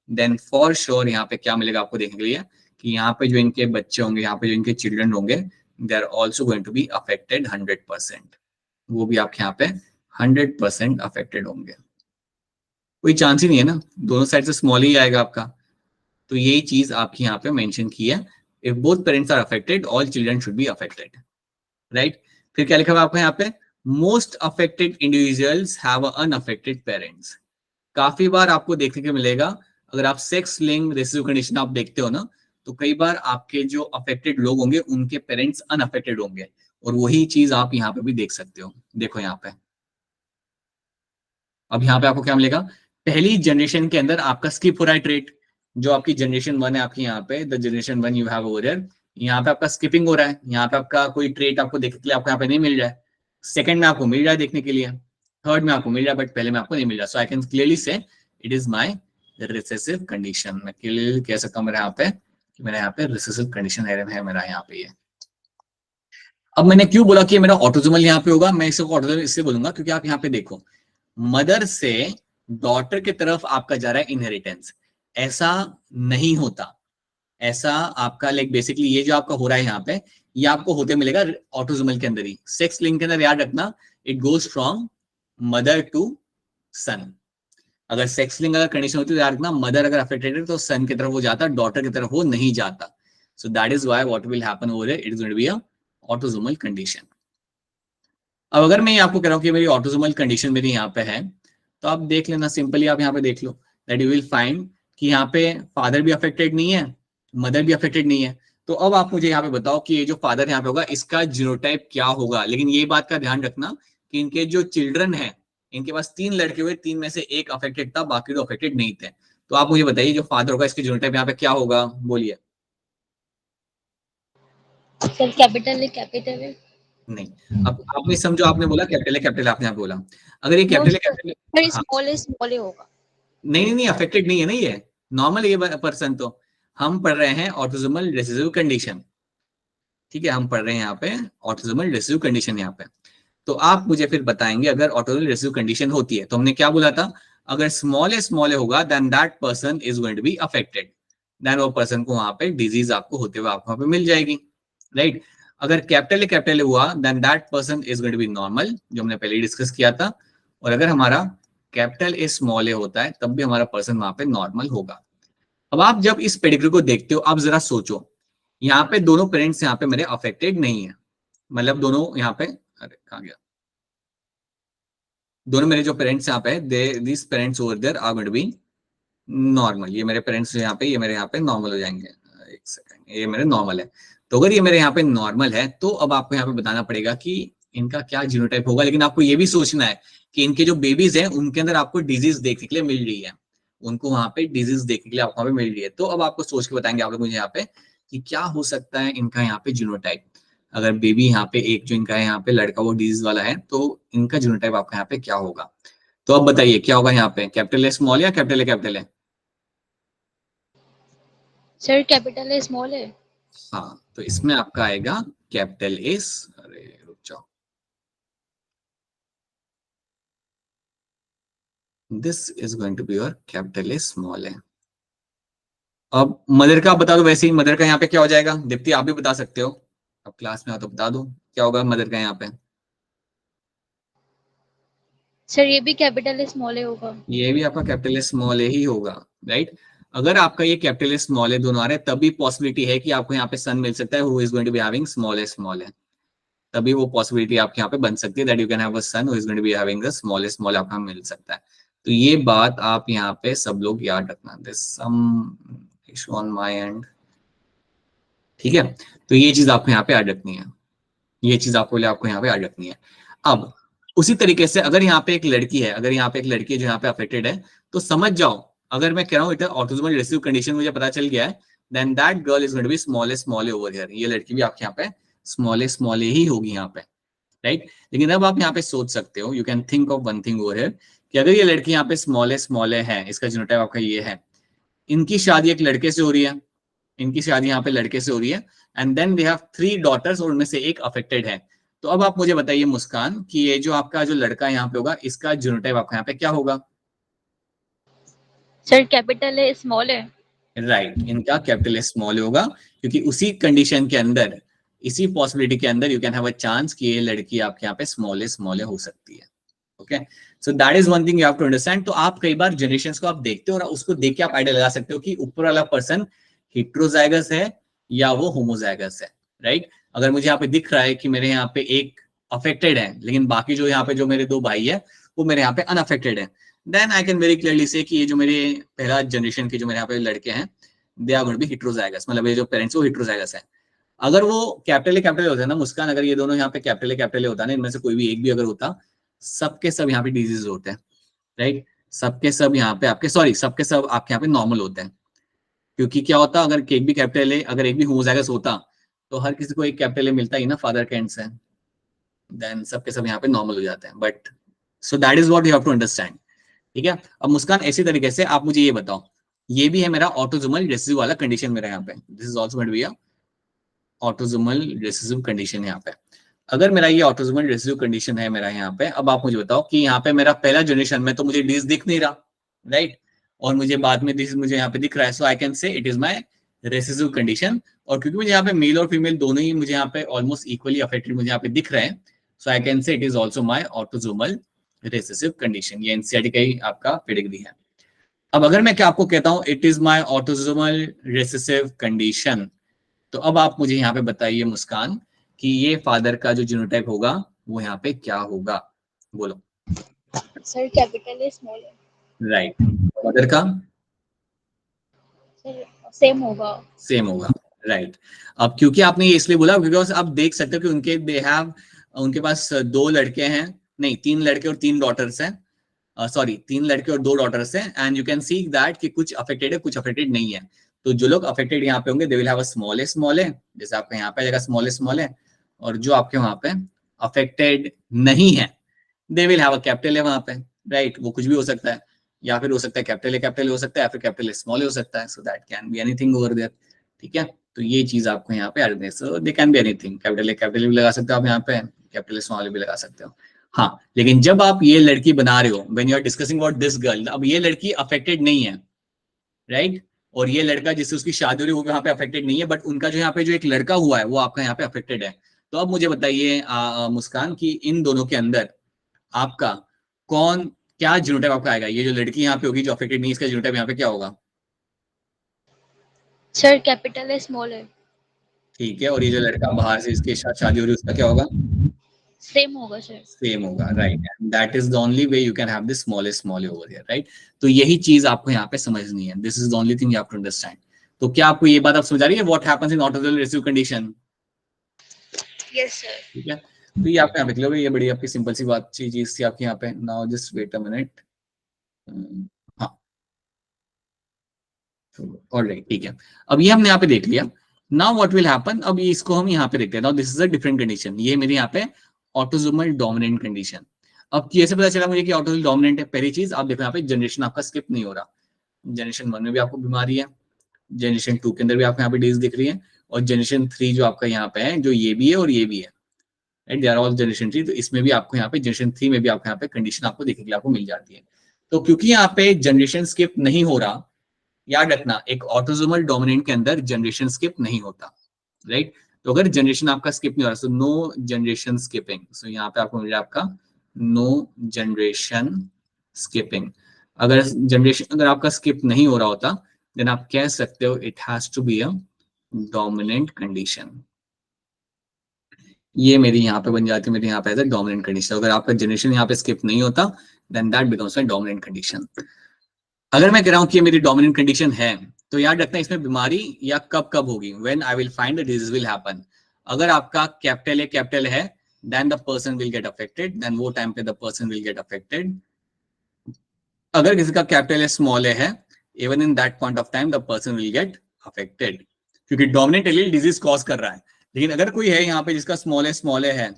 देन फॉर श्योर यहाँ पे क्या मिलेगा आपको देखने के लिए कि यहाँ पे जो इनके बच्चे होंगे, यहाँ पे जो इनके चिल्ड्रन होंगे, they are also going to be affected 100%। वो भी आपके यहाँ पे 100% अफेक्टेड होंगे। कोई चांस ही नहीं है ना, दोनों साइड से स्मॉल ही आएगा आपका। तो यही चीज आपकी यहाँ पे मेंशन की है, if both parents are affected all children should be affected, right. फिर क्या लिखा हुआ आपको यहाँ पे, most affected individuals have unaffected parents. काफी बार आपको देखने को मिलेगा अगर आप सेक्स लिंक रेसिसिव कंडीशन आप देखते हो ना, तो कई बार आपके जो अफेक्टेड लोग होंगे उनके पेरेंट्स अनअफेक्टेड होंगे, और वही चीज आप यहाँ पे भी देख सकते हो। देखो यहाँ पे, अब यहाँ पे आपको क्या मिलेगा, पहली जनरेशन के अंदर आपका स्किप हो रहा है ट्रेट, जो आपकी जनरेशन 1 है आपकी यहाँ पे the generation 1 you have over here, यहाँ पे आपका स्किपिंग हो रहा है, यहाँ पे आपका कोई ट्रेट आपको देखने के लिए आपको यहाँ पे नहीं मिल रहा है। सेकंड में आपको मिल रहा है देखने के लिए, थर्ड में आपको मिल रहा है, बट पहले में आपको नहीं मिल रहा। सो आई कैन क्लियरली से it is my recessive condition. मैं क्लियरली कह सकता हूँ मेरे यहाँ पे कि मेरा यहाँ पे रिसेसिव कंडीशन है मेरा यहाँ पे ये। अब मैंने क्यों बोला कि मेरा ऑटोसोमल यहाँ पे होगा, मैं इसको ऑटोसोमल इससे बोलूंगा क्योंकि आप यहाँ पे देखो मदर से डॉटर की तरफ आपका जा रहा है इनहेरिटेंस। ऐसा नहीं होता, ऐसा आपका लाइक बेसिकली ये जो आपका हो रहा है यहाँ पे, ये आपको होते मिलेगा ऑटोसोमल के अंदर ही। सेक्स लिंक के अंदर याद रखना it goes from mother to son. अगर सेक्स लिंक अगर कंडीशन होती है तो याद रखना मदर अगर अफेक्टेड है तो सन की तरफ वो जाता, डॉटर की तरफ वो नहीं जाता। So that is why what will happen over here, it is going to be a autosomal condition. अब अगर मैं आपको कह रहा हूँ कि मेरी ऑटोसोमल कंडीशन मेरी यहाँ पे है, तो आप देख लेना, सिंपली आप यहाँ पे देख लो दैट यू विल फाइंड कि यहाँ पे फादर भी अफेक्टेड नहीं है, मदर भी अफेक्टेड नहीं है। तो अब आप मुझे यहाँ पे बताओ कि ये जो फादर यहाँ पे होगा इसका जीनोटाइप क्या होगा। लेकिन ये बात का ध्यान रखना कि इनके जो चिल्ड्रन है, इनके पास 3 लड़के हुए, 3 में से एक अफेक्टेड था, बाकी 2 अफेक्टेड नहीं थे। तो आप मुझे बताइए जो फादर होगा इसके जीनोटाइप यहाँ पे क्या होगा, बोलिए। सर कैपिटल है। नहीं, अब आपने समझो, आपने बोला कैपिटल आपने यहाँ बोला, अगर ये नो सर, कैपिटल, सर हाँ, स्मॉल ही होगा। नहीं नहीं नहीं, अफेक्टेड नहीं है ना ये, नॉर्मल ये पर्सन। तो हम पढ़ रहे हैं ऑटोसोमल रिसेसिव कंडीशन, ठीक है, हम पढ़ रहे हैं यहाँ पे ऑटोसोमल रिसेसिव कंडीशन यहाँ पे। तो आप मुझे फिर बताएंगे अगर ऑटोसोमल रिसेसिव कंडीशन होती है, तो हमने क्या बोला था, अगर स्मॉल होगा then that person is going to be affected, then वो पर्सन को वहां पे डिजीज आपको होते हुए आपको वहां पे मिल जाएगी, राइट। अगर कैपिटल हुआ then that person is going to be normal, जो हमने पहले डिस्कस किया था। और अगर हमारा कैपिटल ए स्मॉल ए होता है तब भी हमारा पर्सन वहां पे नॉर्मल होगा। अब आप जब इस पेडिग्री को देखते हो, आप जरा सोचो, यहाँ पे दोनों पेरेंट्स यहाँ पे मेरे अफेक्टेड नहीं है, मतलब दोनों यहाँ पे, अरे कहाँ गया, दोनों मेरे जो पेरेंट्स यहाँ पे, they this parents over there are going to be normal. ये मेरे पेरेंट्स यहाँ पे, ये मेरे यहाँ पे नॉर्मल हो जाएंगे, एक सेकंड, ये मेरे नॉर्मल है। तो अगर ये मेरे यहाँ पे नॉर्मल है तो अब आपको यहाँ पे बताना पड़ेगा कि इनका क्या जीनोटाइप होगा। लेकिन आपको ये भी सोचना है कि इनके जो बेबीज हैं उनके अंदर आपको डिजीज देखने के लिए मिल रही है, उनको वहां पे डिजीज देखने के लिए आपको वहां पे मिल रही है। तो अब आपको सोच के बताएंगे आप लोग मुझे यहाँ पे कि क्या हो सकता है इनका यहाँ पे जीनोटाइप। अगर बेबी यहाँ पे एक जो इनका है यहाँ पे लड़का वो डिजीज वाला है, तो इनका जीनोटाइप आपका यहाँ पे क्या होगा। तो अब बताइए क्या होगा यहाँ पे, कैपिटल ए स्मॉल या कैपिटल है? सर कैपिटल है स्मॉल है। हाँ, तो इसमें आपका आएगा कैपिटल एस, अरे रुक जाओ, this is going to be your capital A small है। अब मदर का बता दो, वैसे ही मदर का यहाँ पे क्या हो जाएगा, दीप्ति आप भी बता सकते हो, अब क्लास में आओ तो बता दो क्या होगा मदर का यहाँ पे। सर ये भी कैपिटल है स्मॉल है होगा। ये भी आपका कैपिटल स्मॉल ही होगा, राइट। अगर आपका ये कैपिटल स्मॉल है दोनों आ रहे हैं, तभी पॉसिबिलिटी है कि आपको यहाँ पे सन मिल सकता है who is going to be having small है, तभी वो पॉसिबिलिटी आपके यहाँ पे बन सकती है that you can have a son who is going to be having the small आपका मिल सकता है। तो ये बात आप यहाँ पे सब लोग याद रखना, this some issue on my end, ठीक है। तो ये चीज आपको यहाँ पे याद रखनी है, ये चीज आपको यहाँ पे याद रखनी है। अब उसी तरीके से अगर यहाँ पे एक लड़की है, अगर यहाँ पे एक लड़की है जो यहाँ पे अफेक्टेड है, तो समझ जाओ अगर मैं कह रहा हूँ इट ऑटोसोमल रिसेसिव कंडीशन मुझे पता चल गया है, then that girl is going to be small over here, ये लड़की भी आपके यहाँ पे स्मॉल ही होगी यहाँ पे, राइट। लेकिन अब आप यहाँ पे सोच सकते हो, you can think of one thing over here, कि अगर ये लड़की यहाँ पे स्मॉल है, इसका जीनोटाइप आपका ये है, इनकी शादी एक लड़के से हो रही है, इनकी शादी यहाँ पे लड़के से हो रही है, and then they have 3 daughters और उनमें से एक अफेक्टेड है। तो अब आप मुझे बताइए मुस्कान कि ये जो आपका जो लड़का यहाँ पे होगा इसका जीनोटाइप आपका यहाँ पे क्या होगा। सर कैपिटल है स्मॉल है। राइट, इनका कैपिटल स्मॉल होगा, क्योंकि उसी कंडीशन के अंदर, इसी पॉसिबिलिटी के अंदर you can have a chance कि ये लड़की आपके यहाँ पे स्मॉल हो सकती है। Okay, so that is one thing you have to understand. तो आप कई बार जनरेशंस को आप देखते हो और उसको देख के आप आइडिया लगा सकते हो कि ऊपर वाला पर्सन हिट्रोजाइगस है या वो होमोजाइगस है, राइट। अगर मुझे यहाँ पे दिख रहा है कि मेरे यहाँ पे एक अफेक्टेड है लेकिन बाकी जो यहाँ पे जो मेरे 2 भाई है वो मेरे यहाँ पे अनअफेक्टेड है, then I can very clearly see कि ये जो मेरे पहला जनरेशन के जो मेरे यहाँ पे लड़के हैं they are going to be heterozygous, मतलब ये जो पेरेंट्स वो हिट्रोजाइगस है। अगर वो कैपिटल होता है ना मुस्कान, अगर ये दोनों यहाँ पे कैपिटल होता है ना, इनमें से कोई भी एक भी अगर होता, सबके सब यहाँ पे डिजीज होते हैं, राइट। सबके सब यहाँ पे आपके, सॉरी, सबके सब आपके यहाँ पे नॉर्मल होते हैं। क्योंकि क्या होता अगर एक भी कैपिटल है, अगर एक भी होमोजाइगस होता तो हर किसी को एक कैपिटल मिलता ही ना फादर के एंड से, देन सबके सब यहाँ पे नॉर्मल हो जाते हैं। But so that is what you have to understand, ठीक है। अब मुस्कान इसी तरीके से आप मुझे ये बताओ, ये भी है मेरा ऑटोसोमल रिसेसिव वाला कंडीशन मेरा यहाँ पे, this is also going to be a autosomal recessive condition यहाँ पे। अगर मेरा ये ऑटोसोमल रिसेसिव कंडीशन है मेरा यहाँ पे, अब आप मुझे बताओ कि यहाँ पे मेरा पहला जनरेशन में तो मुझे डिस दिख नहीं रहा, राइट, और मुझे बाद में दिस मुझे यहाँ पे दिख रहा है, so I can say it is my recessive condition. और क्योंकि मुझे यहाँ पे मेल और फीमेल दोनों ही मुझे यहाँ पे ऑलमोस्ट इक्वली अफेक्टेड मुझे यहाँ पे दिख रहे हैं, so I can say it is also my autosomal recessive condition. ये एनसीईआरटी का ही आपका पेडिग्री है। अब अगर मैं क्या आपको कहता हूँ it is my autosomal recessive condition, तो अब आप मुझे यहाँ पे बताइए मुस्कान कि ये फादर का जो जीनोटाइप होगा वो यहाँ पे क्या होगा, बोलो। सर कैपिटल है स्मॉल है। राइट। मदर का सर सेम होगा। सेम होगा। राइट। अब क्योंकि आपने ये इसलिए बोला बिकॉज आप देख सकते हो कि उनके पास 2 लड़के हैं, नहीं 3 लड़के और 3 डॉटर्स हैं, सॉरी 3 लड़के और 2 डॉटर्स हैं, and you can see that कि कुछ अफेक्टेड है कुछ अफेक्टेड नहीं है। तो जो लोग अफेक्टेड यहाँ पे होंगे they will have a small है, जैसे आपका यहाँ पे आएगा स्मॉल है, और जो आपके वहां पे अफेक्टेड नहीं है they will have a capital है वहां पे। राइट। वो कुछ भी हो सकता है, या फिर हो सकता है कैपिटल हो सकता है, या फिर कैपिटल स्मॉल हो सकता है, so that can be anything over there. ठीक है। तो ये चीज आपको यहाँ पे add, so they can be anything, capital भी लगा सकते हो आप यहाँ पे, कैपिटल स्मॉल भी लगा सकते हो। हाँ, लेकिन जब आप ये लड़की बना रहे हो, when you are discussing about this girl, अब ये लड़की अफेक्टेड नहीं है, राइट, और ये लड़का जिससे उसकी शादी हो रही है वो यहाँ पे अफेक्टेड नहीं है, बट उनका जो यहाँ पे जो एक लड़का हुआ है वो आपका यहाँ पे अफेक्टेड है। तो अब मुझे बताइए मुस्कान, कि इन दोनों के अंदर आपका कौन, क्या जीनोटाइप आपका आएगा? ये जो लड़की यहाँ पे होगी जो अफेक्टेड नहीं, इसका जीनोटाइप यहाँ पे क्या होगा? सर कैपिटल है स्मॉल है। ठीक है। और ये जो लड़का बाहर से इसके साथ शादी हो रही है उसका क्या होगा? सेम होगा सर। सेम होगा। Right. That is the only way you can have the smallest small over here. Right. तो यही चीज आपको यहाँ पे समझनी है, this is the only thing you have to understand. तो क्या आपको ये बात आप समझ आ रही है, what happens in autosomal recessive condition? Yes sir. ठीक है। तो ये आप यहाँ पे लिख लो, ये बड़ी आपकी सिंपल सी बात चीज थी आपकी यहाँ पे। Now just wait a minute. हाँ, ऑलराइट, ठीक है। अब ये हमने यहाँ पे देख लिया। नाउ व्हाट विल हैपन, अब ये इसको हम यहाँ पे देखते हैं। Now this is a different condition, ये मेरे यहाँ पे ऑटोसोमल डोमिनेंट कंडीशन। अब कैसे पता चला मुझे कि ऑटोसोमल डोमिनेंट है? पहली चीज आप देखो यहाँ पे जनरेशन आपका स्किप नहीं हो रहा। जनरेशन 1 में भी आपको बीमारी है, जनरेशन 2 के अंदर भी आपको यहाँ पे डिजीज दिख रही है, और जनरेशन 3 जो आपका यहाँ पे है, जो ये भी है और ये भी है, right, they are all generation 3। तो इसमें भी आपको यहाँ पे जनरेशन 3 में भी आपको यहाँ पे कंडीशन आपको देखने के लिए आपको मिल जाती है। तो क्योंकि यहाँ पे जनरेशन स्किप नहीं हो रहा, याद रखना एक ऑटोसोमल डोमिनेंट के अंदर जनरेशन स्किप नहीं होता, राइट। तो अगर जनरेशन आपका स्किप नहीं हो रहा, सो नो जनरेशन स्किपिंग, सो यहाँ पे आपको मिल रहा है आपका नो जनरेशन स्किपिंग। अगर आपका स्किप नहीं हो रहा होता देन आप कह सकते हो it has to be a dominant condition. ये मेरी यहाँ पे बन जाती है, मेरे यहाँ पे एज अ डोमिनेंट कंडीशन। अगर आपका जनरेशन यहाँ पे स्किप नहीं होता then that becomes a dominant condition. अगर मैं कह रहा हूं कि ये मेरी डोमिनेंट कंडीशन है, तो याद रखना इसमें बीमारी या कब कब होगी, when I will find the disease will happen. अगर आपका कैपिटल है then the person will get affected, then वो टाइम पे the person will get affected. अगर किसी का कैपिटल स्मॉल है, even in that point of time the person will get affected, क्योंकि डोमिनेंट एलील डिजीज कॉज कर रहा है। लेकिन अगर कोई है यहाँ पे जिसका स्मॉल है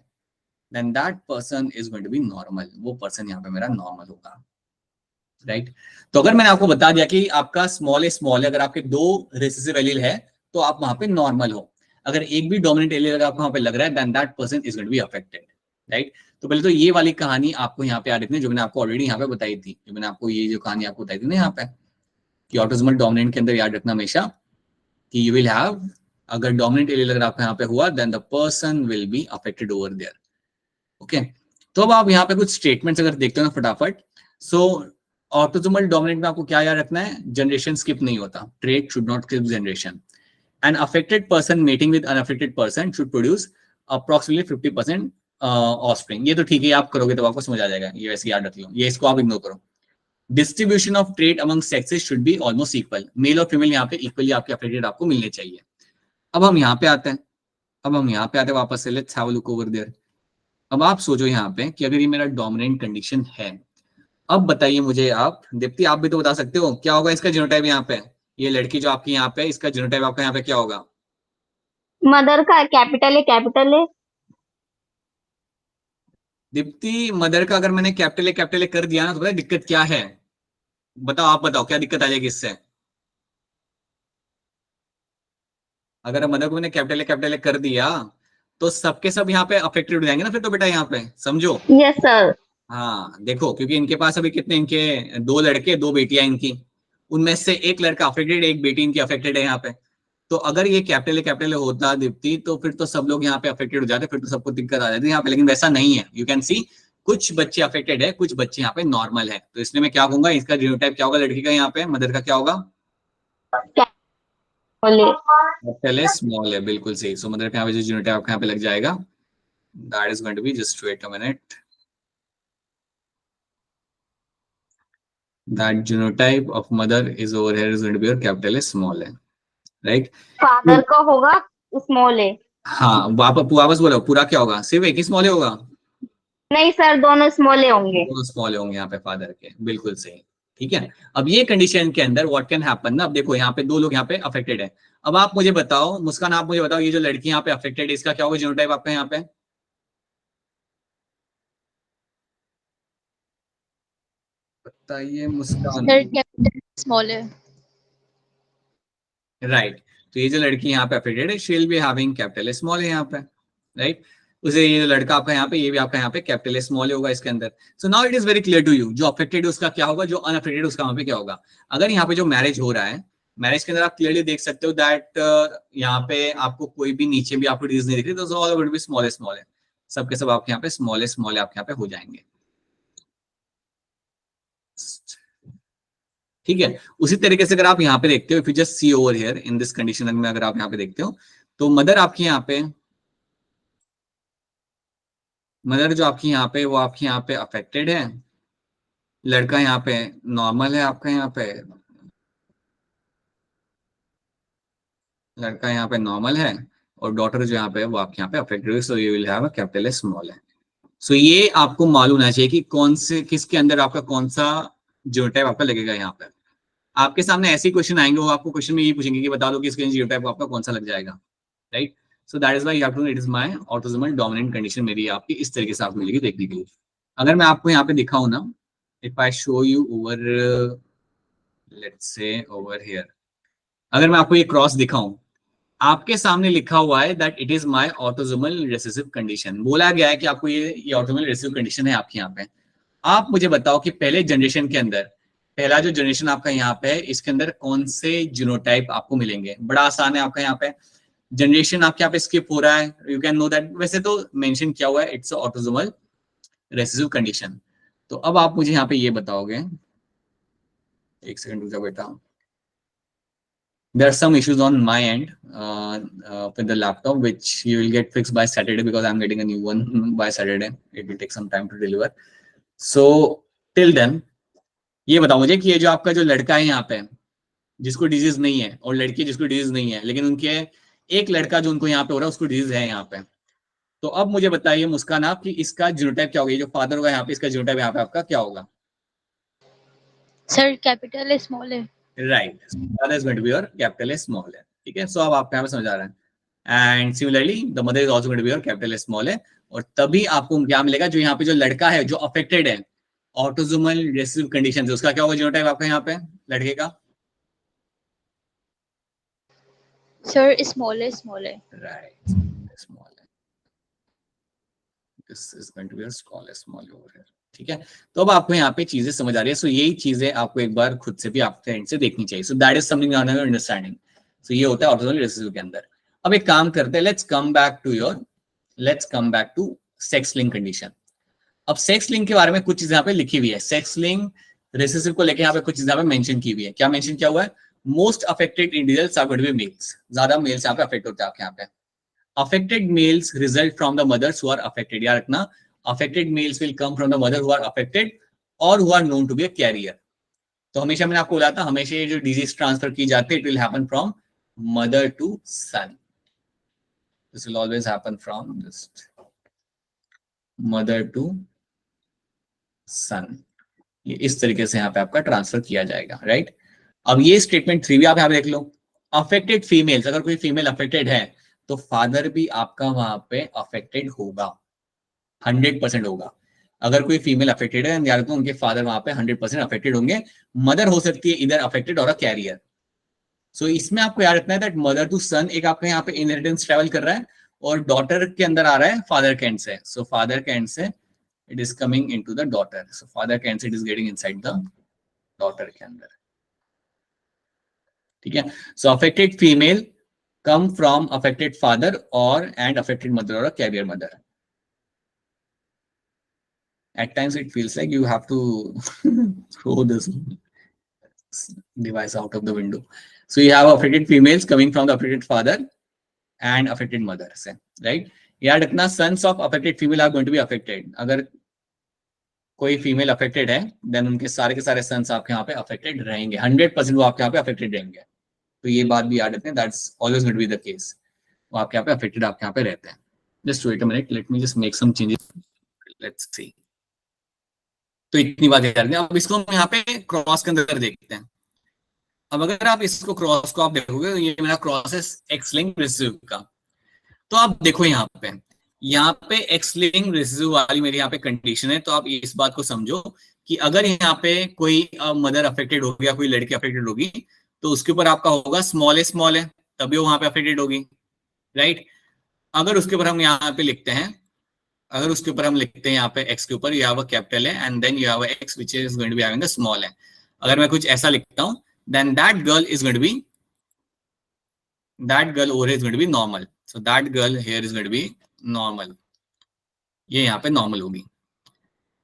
then that person is going to be normal, वो पर्सन यहाँ पे मेरा नॉर्मल होगा, राइट। तो अगर मैंने आपको बता दिया कि आपका स्मॉल है, अगर आपके 2 रिसेसिव एलील है तो आप वहां पे नॉर्मल हो। अगर एक भी डोमिनेंट एलील अगर आपको वहां पे लग रहा है then that person is going to be affected, right. तो पहले तो ये वाली कहानी आपको यहाँ पे याद रखनी, जो मैंने आपको ऑलरेडी यहाँ पे बताई थी, जो मैंने आपको ये जो कहानी आपको बताई थी ना यहाँ पे, कि ऑटोसोमल डोमिनेंट के अंदर याद रखना हमेशा कि यू विल हैव, अगर डोमिनेंट एलील अगर आपका यहाँ पे हुआ then the person will be affected over there. Okay. तो अब आप यहाँ पे कुछ स्टेटमेंट्स अगर देखते हो ना फटाफट, सो ऑटोसोमल डोमिनेंट में आपको क्या याद रखना है, जनरेशन स्किप नहीं होता, trait should not skip generation, an affected person mating with unaffected person should produce approximately 50% offspring. ये तो ठीक है, आप करोगे तो आपको समझ आ जाएगा, ये वैसे याद रख लो, ये इसको आप इग्नोर करो। Distribution of trait among sexes should be almost equal, male और फीमेल यहाँ पे इक्वली आपके अफेक्टेड आपको मिलने चाहिए। अब हम यहाँ पे आते हैं, वापस से, let's have a look over there. अब आप सोचो यहाँ पे कि अगर ये मेरा डोमिनेंट कंडीशन है, अब बताइए मुझे आप, दीप्ति आप भी तो बता सकते हो क्या होगा इसका जीनोटाइप यहाँ पे, ये लड़की जो आपकी यहाँ पे, इसका जीनोटाइप आपका यहाँ पे क्या होगा? मदर का कैपिटल है। दीप्ति मदर का अगर मैंने कैपिटल ए कर दिया ना, तो पता है दिक्कत क्या है? बताओ, आप बताओ क्या दिक्कत आ जाएगी इससे? अगर मदर को मैंने कैपिटल ए कर दिया तो सबके सब यहाँ पे अफेक्टेड हो जाएंगे ना फिर तो बेटा, यहाँ पे समझो। Yes sir. हाँ देखो, क्योंकि इनके पास अभी कितने, इनके 2 लड़के 2 बेटियां इनकी, उनमें से एक लड़का अफेक्टेड, एक बेटी इनकी अफेक्टेड है यहाँ पे। तो अगर ये कैपिटल होता दीप्ति, तो फिर तो सब लोग यहाँ पे अफेक्टेड हो जाते, फिर तो सबको दिक्कत आ जाती है यहाँ पे, लेकिन वैसा नहीं है। यू कैन सी कुछ बच्चे अफेक्टेड है, कुछ बच्चे यहाँ पे नॉर्मल है। तो इसलिए मैं क्या कहूंगा, इसका जीनोटाइप क्या होगा लड़की का, यहाँ पे मदर का क्या होगा? बोले कैपिटल स्मॉल है, बिल्कुल सही। सो मदर का यहाँ पे जो जीनोटाइप आपका यहाँ पे लग जाएगा That is going to be, just wait a minute, that genotype of mother is over here is going to be your capital S small a, right? Father का होगा स्मॉल ए। हाँ, वापस बोलो, पूरा क्या होगा, सिर्फ एक ही स्मॉल ए होगा? नहीं सर, दोनों स्मॉल ए होंगे। दोनों स्मॉल होंगे यहाँ पे फादर के, बिल्कुल सही। ठीक है, अब ये कंडीशन के अंदर व्हाट कैन हैपन ना, अब देखो यहाँ पे दो लोग यहाँ पे अफेक्टेड है। अब आप मुझे बताओ, मुस्कान आप मुझे बताओ, ये जो लड़की यहाँ पे अफेक्टेड है इसका क्या होगा जीनोटाइप आपका यहाँ पे? बताइए मुस्कान। सर कैपिटल स्मॉल है। राइट, तो ये जो लड़की यहाँ पे अफेक्टेड है, she will be having capital small है यहाँ पे, राइट? उसे ये जो लड़का आपका यहाँ पे, ये भी आपका यहाँ पे कैपिटल स्मॉल होगा इसके अंदर। So now it is very clear to you, जो अफेक्टेड है उसका क्या होगा, जो अनअफेक्टेड है उसका वहां पे क्या होगा। अगर यहाँ पे जो मैरिज हो रहा है, मैरिज के अंदर आप क्लियरली देख सकते हो दैट यहाँ पे आपको कोई भी नीचे भी आपको डिजीज नहीं दिख रही, तो ऑल ओवर बी स्मॉल है, सबके सब आपके यहाँ पे स्मॉल आपके यहाँ पे हो जाएंगे। ठीक है, उसी तरीके से अगर आप यहाँ पे देखते हो, if you just see over here in this condition में, अगर आप यहाँ पे देखते हो तो मदर आपकी यहाँ पे, मदर जो आपकी यहाँ पे वो आपकी यहाँ पे अफेक्टेड है, लड़का यहाँ पे नॉर्मल है आपका यहाँ पे, लड़का यहाँ पे नॉर्मल है, और डॉटर जो यहाँ पे वो आपके यहाँ पे अफेक्टेड है, so you will have a capital small है। सो ये आपको मालूम होना चाहिए कि कौन से, किसके अंदर आपका कौन सा जीनोटाइप आपका लगेगा। यहाँ पे आपके सामने ऐसे क्वेश्चन आएंगे, वो आपको क्वेश्चन में ये पूछेंगे कि बता दो कि इसके जीनोटाइप आपका कौन सा लग जाएगा, right? So that is why you have to know it is my autosomal dominant condition, मेरी आपकी इस तरीके से आपको मिलेगी देखने के लिए। अगर मैं आपको यहाँ पे दिखाऊं ना, if I show you over, let's say over here, अगर मैं आपको ये क्रॉस दिखाऊं, आपके सामने लिखा हुआ है that it is my autosomal recessive condition, बोला गया है कि आपको ये ऑटोसोमल रिसेसिव कंडीशन है आपके यहाँ पे। आप मुझे बताओ कि पहले जनरेशन के अंदर, पहला जो जनरेशन आपका यहाँ पे है, इसके अंदर कौन से जीनोटाइप आपको मिलेंगे? बड़ा आसान है, आपका यहाँ पे जनरेशन आपके यहाँ पे स्किप हो रहा है, यू कैन नो दैट, वैसे तो मेंशन किया हुआ है इट्स ऑटोसोमल रिसेसिव कंडीशन। तो अब आप मुझे यहाँ पे ये बताओगे, एक सेकंड रुक जाओ बेटा, there are some issues on my end with the laptop which you will get fixed by Saturday because I'm getting a new one by Saturday. It will take some time to deliver. So till then ये बताओ मुझे कि ये जो आपका जो लड़का है यहाँ पे जिसको डिजीज नहीं है, और लड़की जिसको डिजीज नहीं है, लेकिन उनके एक लड़का जो उनको यहाँ पे हो रहा है उसको डिजीज है यहाँ पे, तो अब मुझे बताइए मुस्कान आप कि इसका जीनोटाइप क्या होगा, जो फादर होगा यहाँ पे इसका जीनोटाइप यहाँ पे आपका क्या होगा? सर कैपिटल स्मॉल है। Right, father is going to be your capital small है। ठीक है, सो अब आपको यहाँ पे समझ आ रहा है। And similarly the mother is also going to be your capital small है, और तभी आपको क्या मिलेगा, जो यहाँ पे जो लड़का है जो अफेक्टेड है ऑटोसोमल रिसेसिव कंडीशन से, उसका क्या होगा जीनोटाइप आपका यहाँ पे लड़के का? सर स्मॉल है। राइट, स्मॉल है, this is going to be your small over here. ठीक है, तो अब आपको यहाँ पे चीजें समझ आ रही है। सो यही चीजें आपको एक बार खुद से भी आपके एंड से देखनी चाहिए। So that is something understanding. So ये होता है ऑटोसोमल रिसेसिव के अंदर। अब एक काम करते हैं, let's come back to sex link condition. अब सेक्स लिंक के बारे में कुछ चीजें यहाँ पे लिखी हुई है, सेक्स लिंक रिसेसिव को लेकर यहाँ पे कुछ चीजें यहाँ पे मेंशन की हुई है। क्या मेंशन किया हुआ है? Most affected individuals are going to be males, ज्यादा मेल्स यहाँ पे अफेक्ट होते हैं आपके यहाँ पे। Affected males result from the mothers who are affected, याद रखना, affected males will come from the mother who are affected or who are known to be a carrier। तो हमेशा मैंने आपको बोला था, हमेशा ये जो डिजीज ट्रांसफर की जाती है, it will happen from mother to son। This will always happen from just mother to son। ये इस तरीके से यहाँ पे आपका ट्रांसफर किया जाएगा, राइट? अब ये स्टेटमेंट 3 भी आप यहाँ पे देख लो, अफेक्टेड फीमेल्स, अगर कोई फीमेल अफेक्टेड है तो फादर भी आपका वहां पे अफेक्टेड होगा, 100% होगा। अगर कोई फीमेल अफेक्टेड है याद रखो, उनके फादर वहां पे 100% अफेक्टेड होंगे। मदर हो सकती है इधर अफेक्टेड और अ कैरियर। सो इसमें आपको याद रखना है दैट मदर टू सन एक आपके यहाँ पे इनहेरिटेंस ट्रेवल कर रहा है, और डॉटर के अंदर आ रहा है फादर के एंड से। सो फादर के एंड से it is coming into the daughter, so father के एंड से it is getting inside the daughter के अंदर। ठीक है, so affected female come from affected father और एंड अफेक्टेड मदर और a carrier mother. At times it feels like you have to throw this device out of the window. So you have affected females coming from the affected father and affected mother, right? याद रखना sons of affected female are going to be affected. अगर कोई female affected है then उनके सारे के सारे sons आपके यहाँ पे अफेक्टेड रहेंगे, 100% वो आपके यहाँ पे अफेक्टेड रहेंगे। तो ये बात भी याद रखें, that's always going to be the case, वो आपके यहाँ पे अफेक्टेड आपके यहाँ पे रहते हैं। Just wait a minute, let me just make some changes, let's see. तो इतनी बात याद रखें। अब इसको हम यहाँ पे क्रॉस के अंदर देखते हैं। अब अगर आप इसको क्रॉस को आप देखोगे, ये मेरा क्रॉस है एक्स लिंक रिसीव का। तो आप देखो यहाँ पे एक्स लिंक रिसीव वाली मेरी यहाँ पे कंडीशन है। तो आप इस बात को समझो कि अगर यहाँ पे कोई मदर अफेक्टेड हो गया, कोई लड़की अफेक्टेड होगी, तो उसके ऊपर आपका होगा स्मॉल है, तभी वो वहां पे अफेक्टेड होगी, राइट। अगर उसके ऊपर हम यहाँ पे लिखते हैं, अगर उसके ऊपर हम लिखते हैं यहाँ पे एक्स के ऊपर यू हैव अ कैपिटल है and then you have a X which is going to be having a small है। अगर मैं कुछ ऐसा लिखता हूं, then that girl is going to be, that girl over here is going to be normal, so that girl here is going to be normal, ये यहाँ पे नॉर्मल होगी।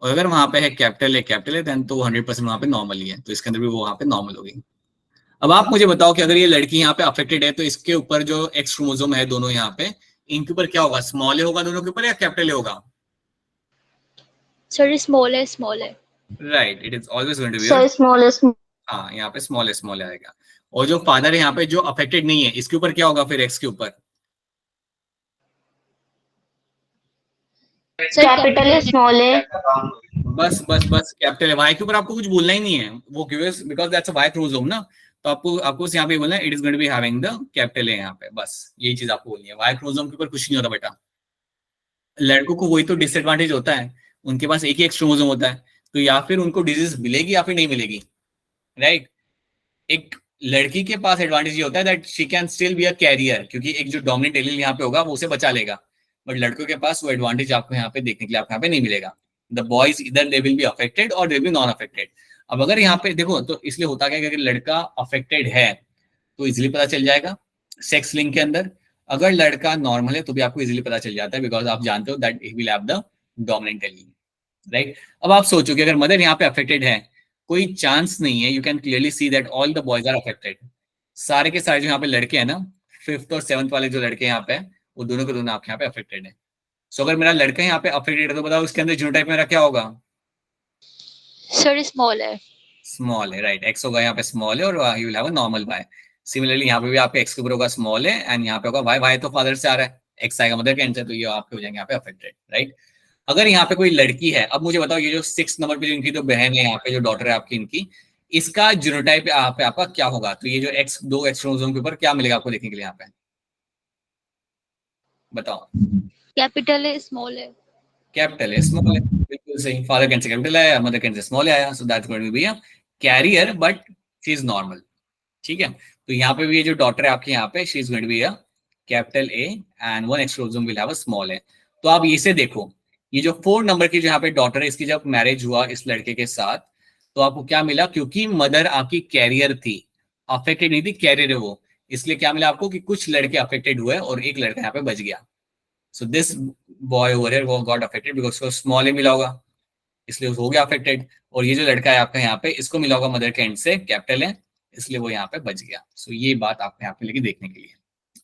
और अगर वहां पे है कैपिटल है देन तो 100% वहां पे नॉर्मल ही है, तो इसके अंदर भी वो वहां पे नॉर्मल होगी। अब आप मुझे बताओ कि अगर ये लड़की यहाँ पे अफेक्टेड है तो इसके ऊपर जो एक्स क्रोमोसोम है दोनों यहाँ पे, इनके ऊपर क्या होगा, स्मॉल होगा दोनों के ऊपर या कैपिटल होगा? सर स्मॉल है। Right, it is always going to be, sir small हाँ यहाँ पे स्मॉल आएगा। और जो फादर है यहाँ पे जो अफेक्टेड नहीं है, इसके ऊपर क्या होगा फिर एक्स के ऊपर? कैपिटल है, स्मॉल है। बस कैपिटल है। वाई के ऊपर आपको कुछ बोलना ही नहीं है, वो because that's a Y chromosome ना, तो आपको यहाँ पे बोलना है it is going to be having the capital है यहाँ पे, बस यही चीज आपको बोलनी है। वाई क्रोमोसोम के ऊपर कुछ नहीं होता बेटा। लड़कों को वही तो डिसएडवांटेज होता है, उनके पास एक ही एक्स क्रोमोसोम होता है, तो या फिर उनको डिजीज मिलेगी या फिर नहीं मिलेगी, राइट। एक लड़की के पास एडवांटेज ये होता है that she can still be a carrier, क्योंकि एक जो डोमिनेंट एलील यहाँ पे होगा वो उसे बचा लेगा। बट लड़कों के पास वो एडवांटेज आपको यहाँ पे देखने के लिए आपको यहाँ पे नहीं मिलेगा। द बॉयज इधर दे विल बी अफेक्टेड और they will be non affected. अब अगर यहाँ पे देखो तो इसलिए होता क्या है कि अगर लड़का अफेक्टेड है तो इजिली पता चल जाएगा सेक्स लिंक के अंदर, अगर लड़का नॉर्मल है तो भी आपको इजिली पता चल जाता है, बिकॉज आप जानते हो that he will have the dominant allele, right. अब आप सोचो कि अगर मदर यहाँ पे अफेक्टेड है, कोई चांस नहीं है, you can clearly see that all the boys are affected. सारे के सारे जो यहाँ पे लड़के हैं ना, 5th और 7th वाले जो लड़के यहाँ पे, वो दोनों के दोनों आपके यहाँ पे अफेक्टेड है। सो अगर मेरा लड़का यहाँ पे अफेक्टेड है तो बताओ उसके अंदर जीनोटाइप मेरा क्या होगा? सर स्मॉल है, राइट। एक्स होगा यहाँ पे स्मॉल है और you will have a normal Y. Similarly यहाँ पे भी आपके एक्स के ऊपर होगा स्मॉल है एंड यहाँ पे होगा वाई तो फादर से आ रहा है, एक्स आएगा मदर के एंड से, तो ये आपके हो जाएंगे यहाँ पे अफेक्टेड, राइट। अगर यहाँ पे कोई लड़की है, अब मुझे बताओ ये जो 6 नंबर पे जो इनकी जो बहन है यहाँ पे जो डॉटर है आपकी इनकी, इसका जीनोटाइप यहाँ पे आपका क्या होगा? तो ये जो दो एक्स क्रोमोसोम के ऊपर क्या मिलेगा आपको देखने के लिए यहाँ पे, बताओ। कैपिटल है, स्मॉल है, बिल्कुल सही। फादर कैन से कैपिटल आया, मदर कैन से स्मॉल आया, so that's going to be a carrier but she is normal, ठीक है। तो यहाँ पे भी ये जो डॉटर है आपके यहाँ पे, she is going to be a capital A and 1 X chromosome will have a small A. तो आप इसे देखो, ये जो 4 नंबर की जो यहाँ पे डॉटर है, इसकी जब मैरिज हुआ इस लड़के के साथ, तो आपको क्या मिला? क्योंकि मदर आपकी कैरियर थी, अफेक्टेड नहीं थी, कैरियर है वो, इसलिए क्या मिला आपको कि कुछ लड़के अफेक्टेड हुए और एक लड़का यहाँ पे बच गया। So this boy over here वो गॉट अफेक्टेड बिकॉज उसको स्मॉल ए मिला होगा, इसलिए हो गया अफेक्टेड। और ये जो लड़का है आपका यहाँ पे, इसको मिला होगा मदर के एंड से कैपिटल है, इसलिए वो यहाँ पे बच गया। सो ये बात आपको यहाँ पे लेके देखने के लिए,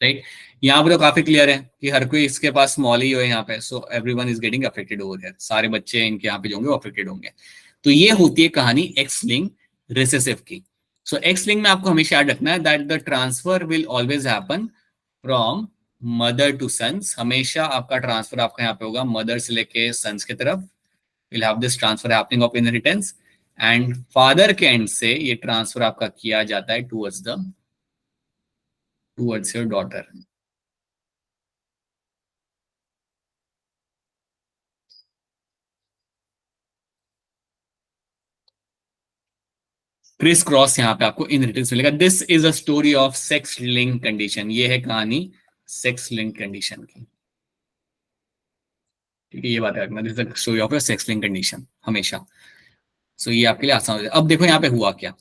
राइट। यहाँ पे तो काफी क्लियर है कि हर कोई इसके पास स्मॉल ही हो यहाँ पे, so everyone is getting affected over here, सारे बच्चे इनके यहाँ पे जो होंगे वो अफेक्टेड होंगे। तो ये होती है कहानी एक्स लिंक रिसेसिव की। सो एक्स लिंक में आपको हमेशा याद रखना है that the transfer will always happen from mother to sons. हमेशा आपका ट्रांसफर आपका यहाँ पे होगा मदर से लेके सन्स की तरफ, will have this transfer happening of inheritance, and father के एंड से ये ट्रांसफर आपका किया जाता है towards your daughter. Criss cross यहाँ पे आपको इनहेरिटेंस मिलेगा। This is a story of sex link condition, ये है कहानी सेक्स लिंक कंडीशन की, ठीक है। ये बात रखना, this is a story of a sex link condition हमेशा। सो ये आपके लिए आसान हो जाए। अब देखो यहाँ पे हुआ क्या।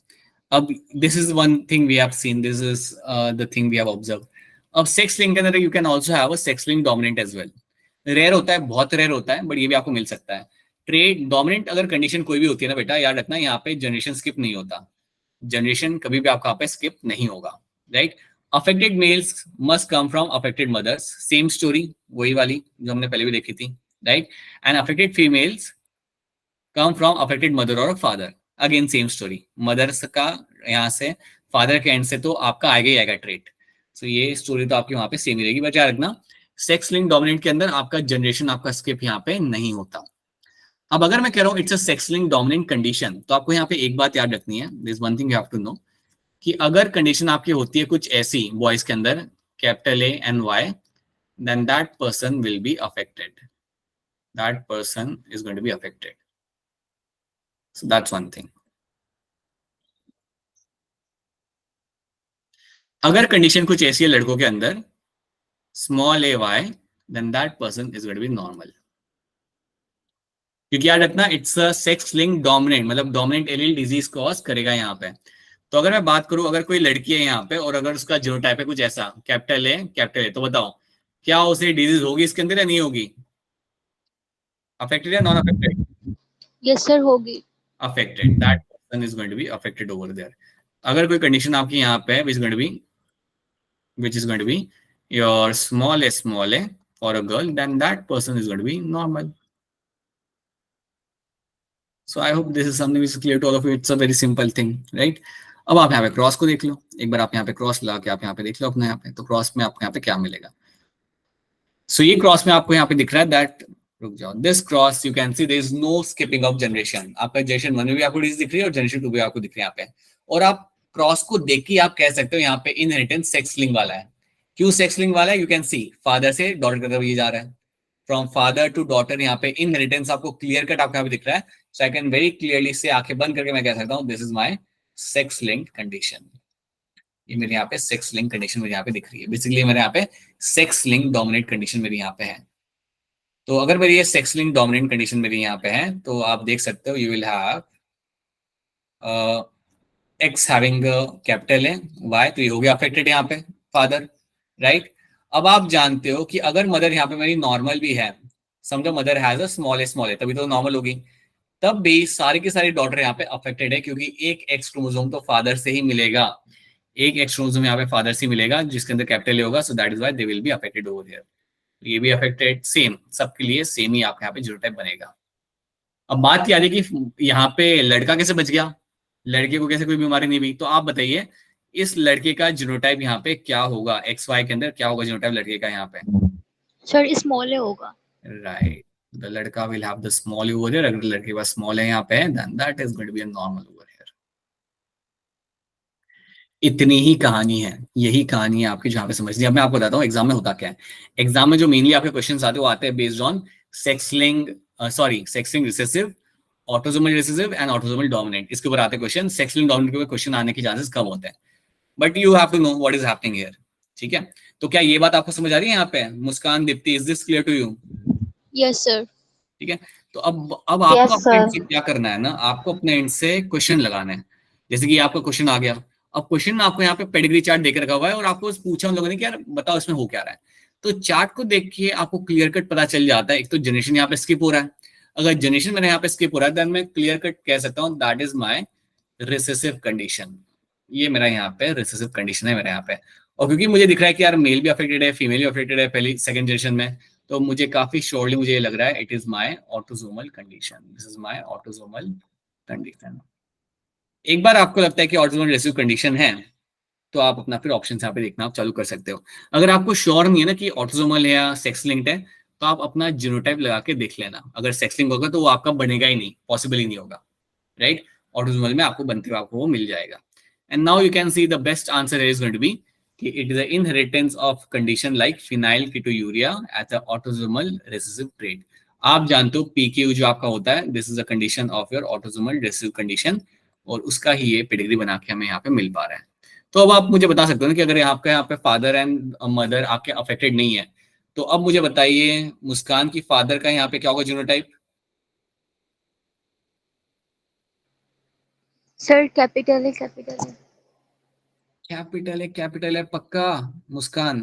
अब this is one thing we have seen, this is the thing we have observe. अब सेक्स लिंक के अंदर you can also have a sex link dominant as well. Rare होता है, बहुत रेयर होता है, बट ये भी आपको मिल सकता है। ट्रेड डोमिनेंट अगर कंडीशन कोई भी होती है ना बेटा, याद रखना यहाँ पे जनरेशन स्किप नहीं होता, जनरेशन कभी भी आपका यहाँ पे स्किप नहीं होगा, right. Affected males must come from affected mothers, same story, वही वाली जो हमने पहले भी देखी थी, right. And affected females come from affected mother और father, again same story, mothers का यहाँ से, फादर के एंड से तो आपका आएगा ही आएगा ट्रेट. सो ये स्टोरी तो आपकी वहां पे सेम ही रहेगी. बचा रखना सेक्स लिंक डोमिनेंट के अंदर आपका जनरेशन आपका स्किप यहाँ पे नहीं होता. अब अगर मैं कह रहा हूँ it's a sex link dominant condition, तो आपको यहाँ पे एक बात याद रखनी है, this one thing you have to know, कि अगर कंडीशन आपकी होती है कुछ ऐसी बॉयज के अंदर, capital A and Y, then that person will be affected, that person is going to be affected. So that's one thing. अगर कंडीशन कुछ ऐसी है लड़कों के अंदर, small A Y, then that person is going to be normal. क्योंकि याद रखना it's a sex link dominant, मतलब डोमिनेंट एलील डिजीज कॉज करेगा यहाँ पे. तो अगर मैं बात करूं, अगर कोई लड़की है यहाँ पे और अगर उसका जीनोटाइप है कुछ ऐसा, कैपिटल ए, तो बताओ क्या उसे डिजीज होगी इसके अंदर या नहीं होगी? अफेक्टेड या नॉन अफेक्टेड? यस सर होगी. Affected, that person is going to be affected over there. अगर कोई कंडीशन आपकी यहाँ पे है which is going to be your small a for a girl, then that person is going to be normal. So I hope this is something which is clear to all of you. It's a very simple thing, right? अब आप यहाँ पे cross को देख लो एक बार, आप यहाँ पे क्रॉस लगा के आप यहाँ पे देख लो अपने यहाँ पे, तो क्रॉस में आपको यहाँ पे क्या मिलेगा? सो ये क्रॉस में आपको यहाँ पे दिख रहा है दैट, रुक जाओ, this cross you can see there is no skipping of generation. आपका जनरेशन 1 में भी आपको डिजीज दिख रही है और जनरेशन 2 भी आपको दिख रही है यहाँ पे. और आप क्रॉस को देख के आप कह सकते हो यहाँ पे इनहेरिटेंस सेक्स लिंक वाला है. क्यों सेक्स लिंक वाला है? यू कैन सी फादर से डॉटर की तरफ ये जा रहा है, फ्रॉम फादर टू डॉटर, यहाँ पे इनहेरिटेंस आपको क्लियर कट आपको यहाँ पे दिख रहा है. So I can very clearly से आंखें बंद करके मैं कह सकता हूँ this is my sex link condition. ये मेरे यहाँ पे सेक्स लिंक कंडीशन मेरे यहाँ पे दिख रही है. बेसिकली मेरे यहाँ पे सेक्स लिंक डोमिनेट कंडीशन मेरे यहाँ पे है. तो अगर मेरी ये सेक्स लिंक डोमिनेंट कंडीशन मेरी यहाँ पे है तो आप देख सकते हो you will have X having capital A Y, तो ये हो गया अफेक्टेड यहाँ पे फादर, राइट. अब आप जानते हो कि अगर मदर यहाँ पे मेरी नॉर्मल भी है, समझो मदर हैज अ स्मॉल ए, तभी तो नॉर्मल होगी, तब भी सारे के सारे डॉटर यहाँ पे अफेक्टेड है, क्योंकि एक एक्स क्रोमोसोम तो फादर से ही मिलेगा, एक एक्स क्रोमोसोम यहाँ पे फादर से मिलेगा जिसके अंदर कैपिटल ए होगा. सो that is why they will be affected over here. ये भी अफेक्टेड, सेम सबके लिए सेम ही आपके यहाँ पे जीनोटाइप बनेगा. अब बात क्या है कि यहाँ पे लड़का कैसे बच गया, लड़के को कैसे कोई बीमारी नहीं हुई, तो आप बताइए इस लड़के का जीनोटाइप यहाँ पे क्या होगा, एक्स वाई के अंदर क्या होगा जीनोटाइप लड़के का यहाँ पे? सर स्मॉल ए होगा. राइट, द लड़का will have the small over here. अगर लड़के के पास स्मॉल है यहाँ पे, then that is going to be a normal over here. इतनी ही कहानी है, यही कहानी है आपकी जहाँ पे समझनी है. अब मैं आपको बताता हूँ एग्जाम में होता क्या है. एग्जाम में जो मेनली आपके क्वेश्चंस आते हैं वो आते हैं based on sex link recessive, autosomal recessive and autosomal dominant. इसके ऊपर आते क्वेश्चन. सेक्स लिंक डोमिनेंट के ऊपर क्वेश्चन आने के चांसेस कम होते हैं, but you have to know what is happening here. ठीक है, तो क्या ये बात आपको समझ आ रही है यहाँ पे? Muskaan, Deepti, is this clear to you? Yes sir. ठीक है, तो अब आपको अपने एंड से क्या करना है ना, आपको अपने एंड से क्वेश्चन लगाना है. जैसे कि आपका क्वेश्चन आ गया, अब क्वेश्चन आपको यहाँ पे पेडिग्री चार्ट देकर रखा हुआ है और आपको पूछा उन लोगों ने कि यार बताओ इसमें हो क्या रहा है. तो चार्ट को देख के आपको क्लियर कट पता चल जाता है. एक तो जनरेशन यहाँ पे स्किप हो रहा है, अगर जनरेशन मेरे यहाँ पे स्किप हो रहा है देन मैं क्लियर कट कह सकता हूँ that is my recessive condition. ये मेरा यहाँ पे रिसेसिव कंडीशन है मेरे यहाँ पे. और क्योंकि मुझे दिख रहा है कि यार मेल भी अफेक्टेड है, फीमेल भी अफेक्टेड है पहली सेकंड जनरेशन में, तो मुझे काफी श्योरली मुझे ये लग रहा है it is my autosomal condition. This is my autosomal condition. एक बार आपको लगता है कि ऑटोसोमल रिसेसिव कंडीशन है तो आप अपना फिर ऑप्शन यहाँ पे देखना आप चालू कर सकते हो. अगर आपको श्योर नहीं है ना कि ऑटोसोमल है या सेक्स लिंक्ड है, तो आप अपना जीनोटाइप लगा के देख लेना. अगर सेक्स लिंक होगा तो वो आपका बनेगा ही नहीं, पॉसिबल ही नहीं होगा, राइट. ऑटोसोमल में आपको बनते हुए आपको वो मिल जाएगा. And now you can see the best answer is going to be कि it is the inheritance of condition like phenyl ketonuria as a autosomal recessive trait. आप जानते हो पीक्यू जो आपका होता है, this is a condition of your autosomal recessive condition, और उसका ही ये पेडिग्री बना के हमें यहाँ पे मिल पा रहा है. तो अब आप मुझे बता सकते हो ना कि अगर आपका यहाँ पे फादर एंड मदर आपके अफेक्टेड नहीं है, तो अब मुझे बताइए मुस्कान की फादर का यहाँ पे क्या होगा जीनोटाइप? सर कैपिटल है. कैपिटल है पक्का Muskan?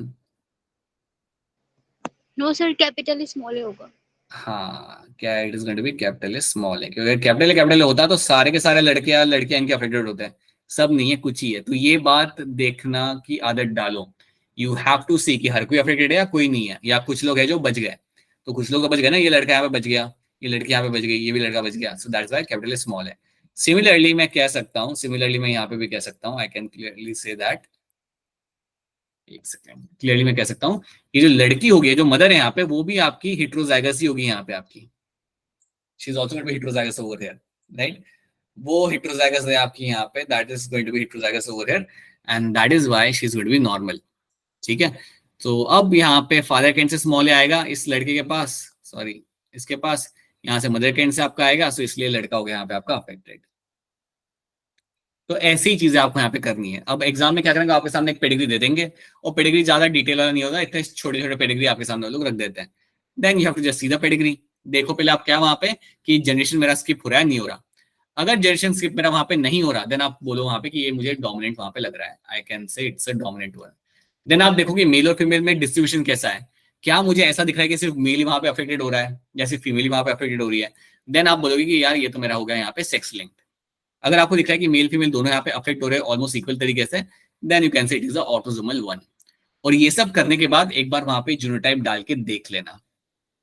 No sir capital small A होगा. हाँ, क्या it is going to be capital small है, क्योंकि कैपिटल होता है तो सारे के सारे लड़के या लड़कियां इनके अफेक्टेड होते हैं. सब नहीं है, कुछ ही है। तो ये बात देखना की आदत डालो। यू हैव टू सी कि हर कोई अफेक्टेड है या कोई नहीं है, या कुछ लोग हैं जो बच गए। तो कुछ लोग तो बच गए ना, ये लड़का यहाँ पे बच गया, ये लड़की यहाँ पे बच गई, ये भी लड़का बच गया। So that's why capital small है। सिमिलरली मैं कह सकता हूँ, सिमिलरली मैं यहाँ पे भी कह सकता हूँ, I can clearly see that, एक सेकेंड, क्लियरली मैं कह सकता हूँ ये जो लड़की होगी, जो मदर है यहाँ पे, वो भी आपकी हेटेरोजाइगस ही होगी यहाँ पे आपकी। She is also going to be heterozygous over here, right? वो हेटेरोजाइगस है आपकी यहाँ पे, that is going to be heterozygous over here, and that is why she is going to be normal. ठीक है, तो अब यहाँ पे फादर कैन से स्मॉल आएगा इस लड़के के पास, सॉरी इसके पास, यहाँ से मदर कैन से आपका आएगा, सो इसलिए लड़का हो गया यहाँ पे आपका अफेक्टेड। तो ऐसी ही चीजें आपको यहाँ पे करनी है। अब एग्जाम में क्या करेंगे, आपके सामने एक पेडिग्री दे देंगे, और पेडिग्री ज्यादा डिटेल वाला नहीं होगा, इतने छोटे छोटे पेडिग्री आपके सामने लोग रख देते हैं। Then you have to just see the pedigree. देखो पहले आप क्या वहां पे कि जनरेशन मेरा स्किप हो रहा है, नहीं हो रहा। अगर जनरेशन स्किप मेरा वहां पे नहीं हो रहा, देन आप बोलो वहां पे कि ये मुझे डोमिनेंट वहां पे लग रहा है, I can say it's a dominant one. Then आप देखो कि मेल और फीमेल में डिस्ट्रीब्यूशन कैसा है, क्या मुझे ऐसा दिख रहा है कि सिर्फ मेल ही वहां पे अफेक्टेड हो रहा है या सिर्फ फीमेल ही वहां पे अफेक्टेड हो रही है। देन आप बोलोगे कि यार ये तो मेरा हो गया यहाँ पे सेक्स लिंक्ड। अगर आपको दिख रहा है कि मेल फीमेल दोनों यहाँ पे अफेक्ट हो रहे हैं ऑलमोस्ट इक्वल तरीके से, then you can say it is a autosomal one. और ये सब करने के बाद एक बार वहां पे जीनोटाइप डाल के देख लेना।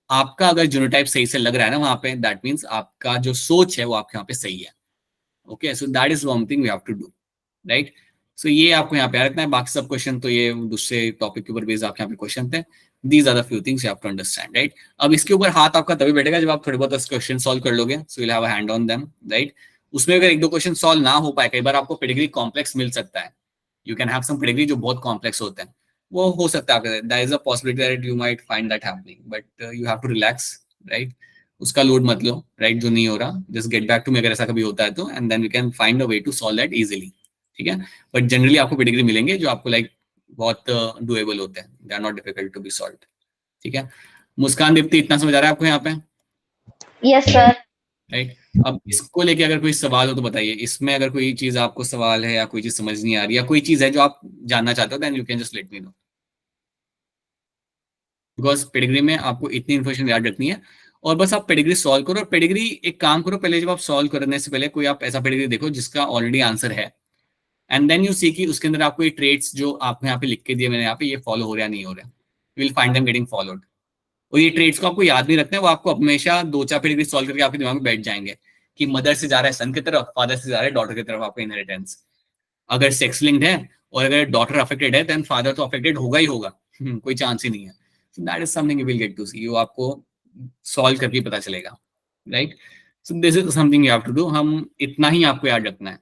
आपका अगर जीनोटाइप सही से लग रहा है ना वहां पे, दैट मींस आपका जो सोच है वो आपके यहाँ पे सही है। Okay, so that is one thing we have to do, right? So ये आपको यहाँ पे रखना है। बाकी सब क्वेश्चन तो ये दूसरे टॉपिक के ऊपर बेस्ड आपके यहाँ पे क्वेश्चन थे। These are the few things you have to understand, right? अब इसके ऊपर हाथ आपका तभी बैठेगा जब आप थोड़े बहुत क्वेश्चन सॉल्व कर लोगे, so you will have a hand on them, right? उसमें अगर एक दो क्वेश्चन सॉल्व ना हो पाए, कई बार आपको पेडिग्री कॉम्प्लेक्स मिल सकता है। You can have some pedigree जो बहुत कॉम्प्लेक्स होते हैं, वो हो सकता है आपके, there is a possibility that you might find that happening, but you have to relax, right? उसका लोड मत लो, राइट? जो नहीं हो रहा, just get back to me अगर ऐसा कभी होता है तो, and then we can find a way to solve that easily. ठीक है, बट जनरली आपको पेडिग्री मिलेंगे जो आपको लाइक बहुत डुएबल होते हैं, they are not difficult to be solved. ठीक है, मुस्कान दीप्ति इतना समझ आ रहा है आपको यहाँ पे? Yes sir. राइट, अब इसको लेके अगर कोई सवाल हो तो बताइए। इसमें अगर कोई चीज आपको सवाल है या कोई चीज समझ नहीं आ रही या कोई चीज है जो आप जानना चाहते हो, then you can just let me know, because pedigree में आपको इतनी इन्फॉर्मेशन याद रखनी है। और बस आप पेडिग्री सॉल्व करो। और पेडिग्री एक काम करो, पहले जब आप सॉल्व करने से पहले कोई आप ऐसा पेडिग्री देखो जिसका ऑलरेडी आंसर है, एंड देन यू सी कि उसके अंदर आपको ये ट्रेड्स जो आपने यहाँ पे लिख के दिए मैंने यहाँ पे, ये फॉलो हो रहा है नहीं हो रहा है, you will find them getting followed. और ये ट्रेड्स को आपको याद नहीं रखना है, वो आपको हमेशा दो चार पेडिग्री सॉल्व करके आपके दिमाग में बैठ जाएंगे कि मदर से जा रहा है सन की तरफ, फादर से जा रहा है डॉटर की तरफ आपका इनहेरिटेंस। अगर सेक्स लिंक्ड है और अगर डॉटर अफेक्टेड है, देन फादर तो अफेक्टेड होगा ही होगा, कोई चांस ही नहीं है। So that is something you will get to see, वो आपको सॉल्व करके पता चलेगा, राइट? So this is something you have to do. हम इतना ही आपको याद रखना है।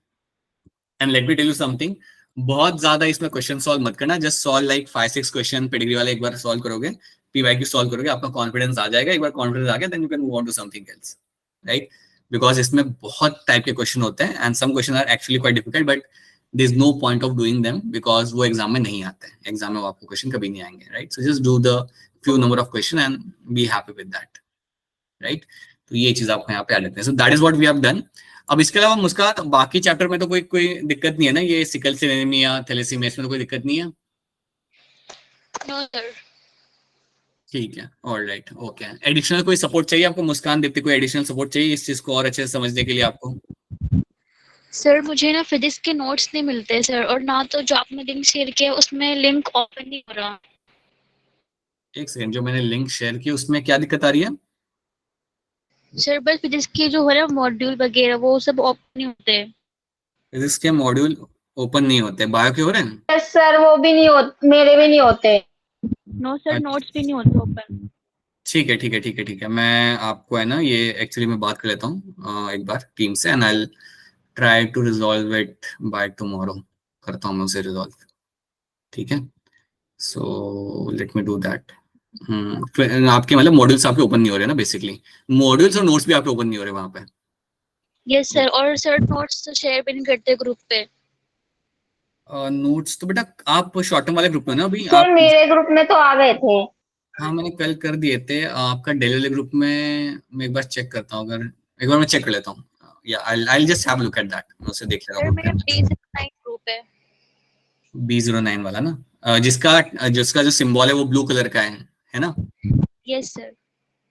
And let me tell you something, बहुत ज्यादा इसमें क्वेश्चन सॉल्व मत करना, just solve like 5-6 question pedigree वाले एक बार सॉल्व करोगे, पीवाईक्यू सॉल्व करोगे, आपका कॉन्फिडेंस आ जाएगा। एक बार कॉन्फिडेंस आ गया, then you can move on to something else, right? Because इसमें बहुत टाइप के क्वेश्चन होते हैं, and some question are actually quite difficult, but there is no point of doing them because वो एग्जाम में नहीं आते हैं। एग्जाम में आपको क्वेश्चन कभी नहीं आएंगे, right? So just do the few number of question and be happy with that, right? तो ये चीज आपको यहाँ पे याद रखते हैं। So that is what we have done. अब इसके अलावा मुस्कान, बाकी चैप्टर में तो कोई दिक्कत नहीं है ना? ये सिकल सेल एनीमिया, थैलेसीमिया, इसमें तो कोई दिक्कत नहीं है? No sir. ठीक है, ऑलराइट, ओके। एडिशनल कोई सपोर्ट चाहिए आपको मुस्कान दीप्ति? कोई एडिशनल सपोर्ट चाहिए इस चीज को और अच्छे से समझने के लिए आपको? सर मुझे ना फिजिक्स के नोट्स नहीं मिलते सर, और ना तो जो आपने लिंक शेयर किया उसमें लिंक ओपन नहीं हो रहा। एक सेकंड, जो मैंने लिंक शेयर की उसमें क्या दिक्कत आ रही है? सर बस फिजिक्स के जो हो रहा है मॉड्यूल वगैरह वो सब ओपन नहीं होते। फिजिक्स के मॉड्यूल ओपन नहीं होते, बायो के हो रहे हैं? यस सर, वो भी नहीं होते, मेरे भी नहीं होते। नो सर, नोट्स भी नहीं होते ओपन। ठीक है ठीक है ठीक है ठीक है, मैं आपको है ना ये एक्चुअली मैं बात कर लेता हूँ एक बार टीम से, and I will try to resolve it by tomorrow. करता हूँ मैं उसे रिजॉल्व, ठीक है? So let me do that. आपके मतलब मॉड्यूल्स आपके ओपन नहीं हो रहे ना बेसिकली? मॉड्यूल्स और नोट्स भी आपके ओपन नहीं हो रहे वहां पे? यस सर, और सर नोट्स तो शेयर भी नहीं करते ग्रुप पे। नोट्स तो बेटा आप शॉर्ट टर्म वाले ग्रुप में ना अभी सर आप? मेरे ग्रुप में तो आ गए थे। हाँ मैंने कल कर दिए थे। आपका डेली वाले ग्रुप में मैं एक बार चेक करता हूँ, अगर एक बार मैं चेक कर लेता हूँ, या I just have look at that, मैं उसे देख लेता सर हूँ। मेरा B09 ग्रुप है। B09 वाला ना, जिसका जिसका जो सिंबल है वो ब्लू कलर का है ना? Yes sir.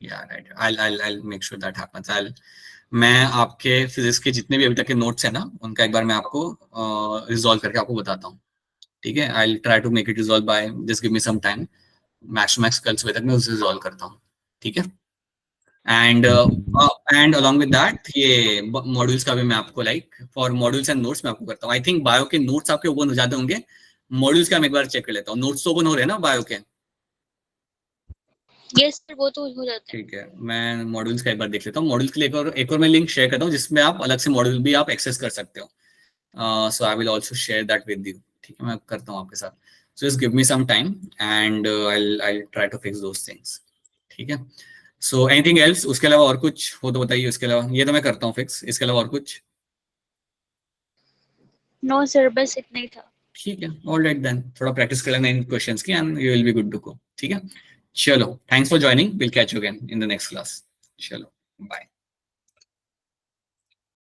Yeah, right. I'll make sure that happens. I'll मैं आपके फिजिक्स के जितने भी अभी तक के नोट्स है ना, उनका एक बार मैं आपको रिजॉल्व करके आपको बताता हूँ, ठीक है। I will try to make it resolve by, just give me some time, max to max कल सुबह तक मैं उसे रिजॉल्व करता हूँ, ठीक है। एंड अलॉन्ग विद दैट ये मॉड्यूल्स का भी मैं आपको फॉर मॉड्यूल्स एंड नोट्स मैं आपको करता हूँ। आई थिंक बायो के नोट्स आपके ओपन हो जाते होंगे, मॉड्यूल्स का मैं एक बार चेक कर लेता हूँ। नोट्स तो ओपन हो रहे हैं ना बायो के? यस सर, वो तो हो जाता है। ठीक है, मैं मॉड्यूल्स का एक बार देख लेता हूँ। मॉड्यूल्स के लिए एक और मैं लिंक शेयर करता हूँ जिसमें आप अलग से मॉड्यूल भी आप एक्सेस कर सकते हो। So I will also share that with you, ठीक है। मैं करता हूँ आपके साथ। So just give me some time and I try to fix those things, ठीक है। सो एनीथिंग एल्स, उसके अलावा और कुछ हो तो बताइए। उसके अलावा ये तो मैं करता हूँ फिक्स, इसके अलावा और कुछ? नो सर, बस इतना ही था। ठीक है, ऑलराइट देन, थोड़ा प्रैक्टिस कर लेना इन क्वेश्चंस की and you will be good to go, ठीक है। चलो, thanks for joining, will catch you again in the next class. चलो, बाय।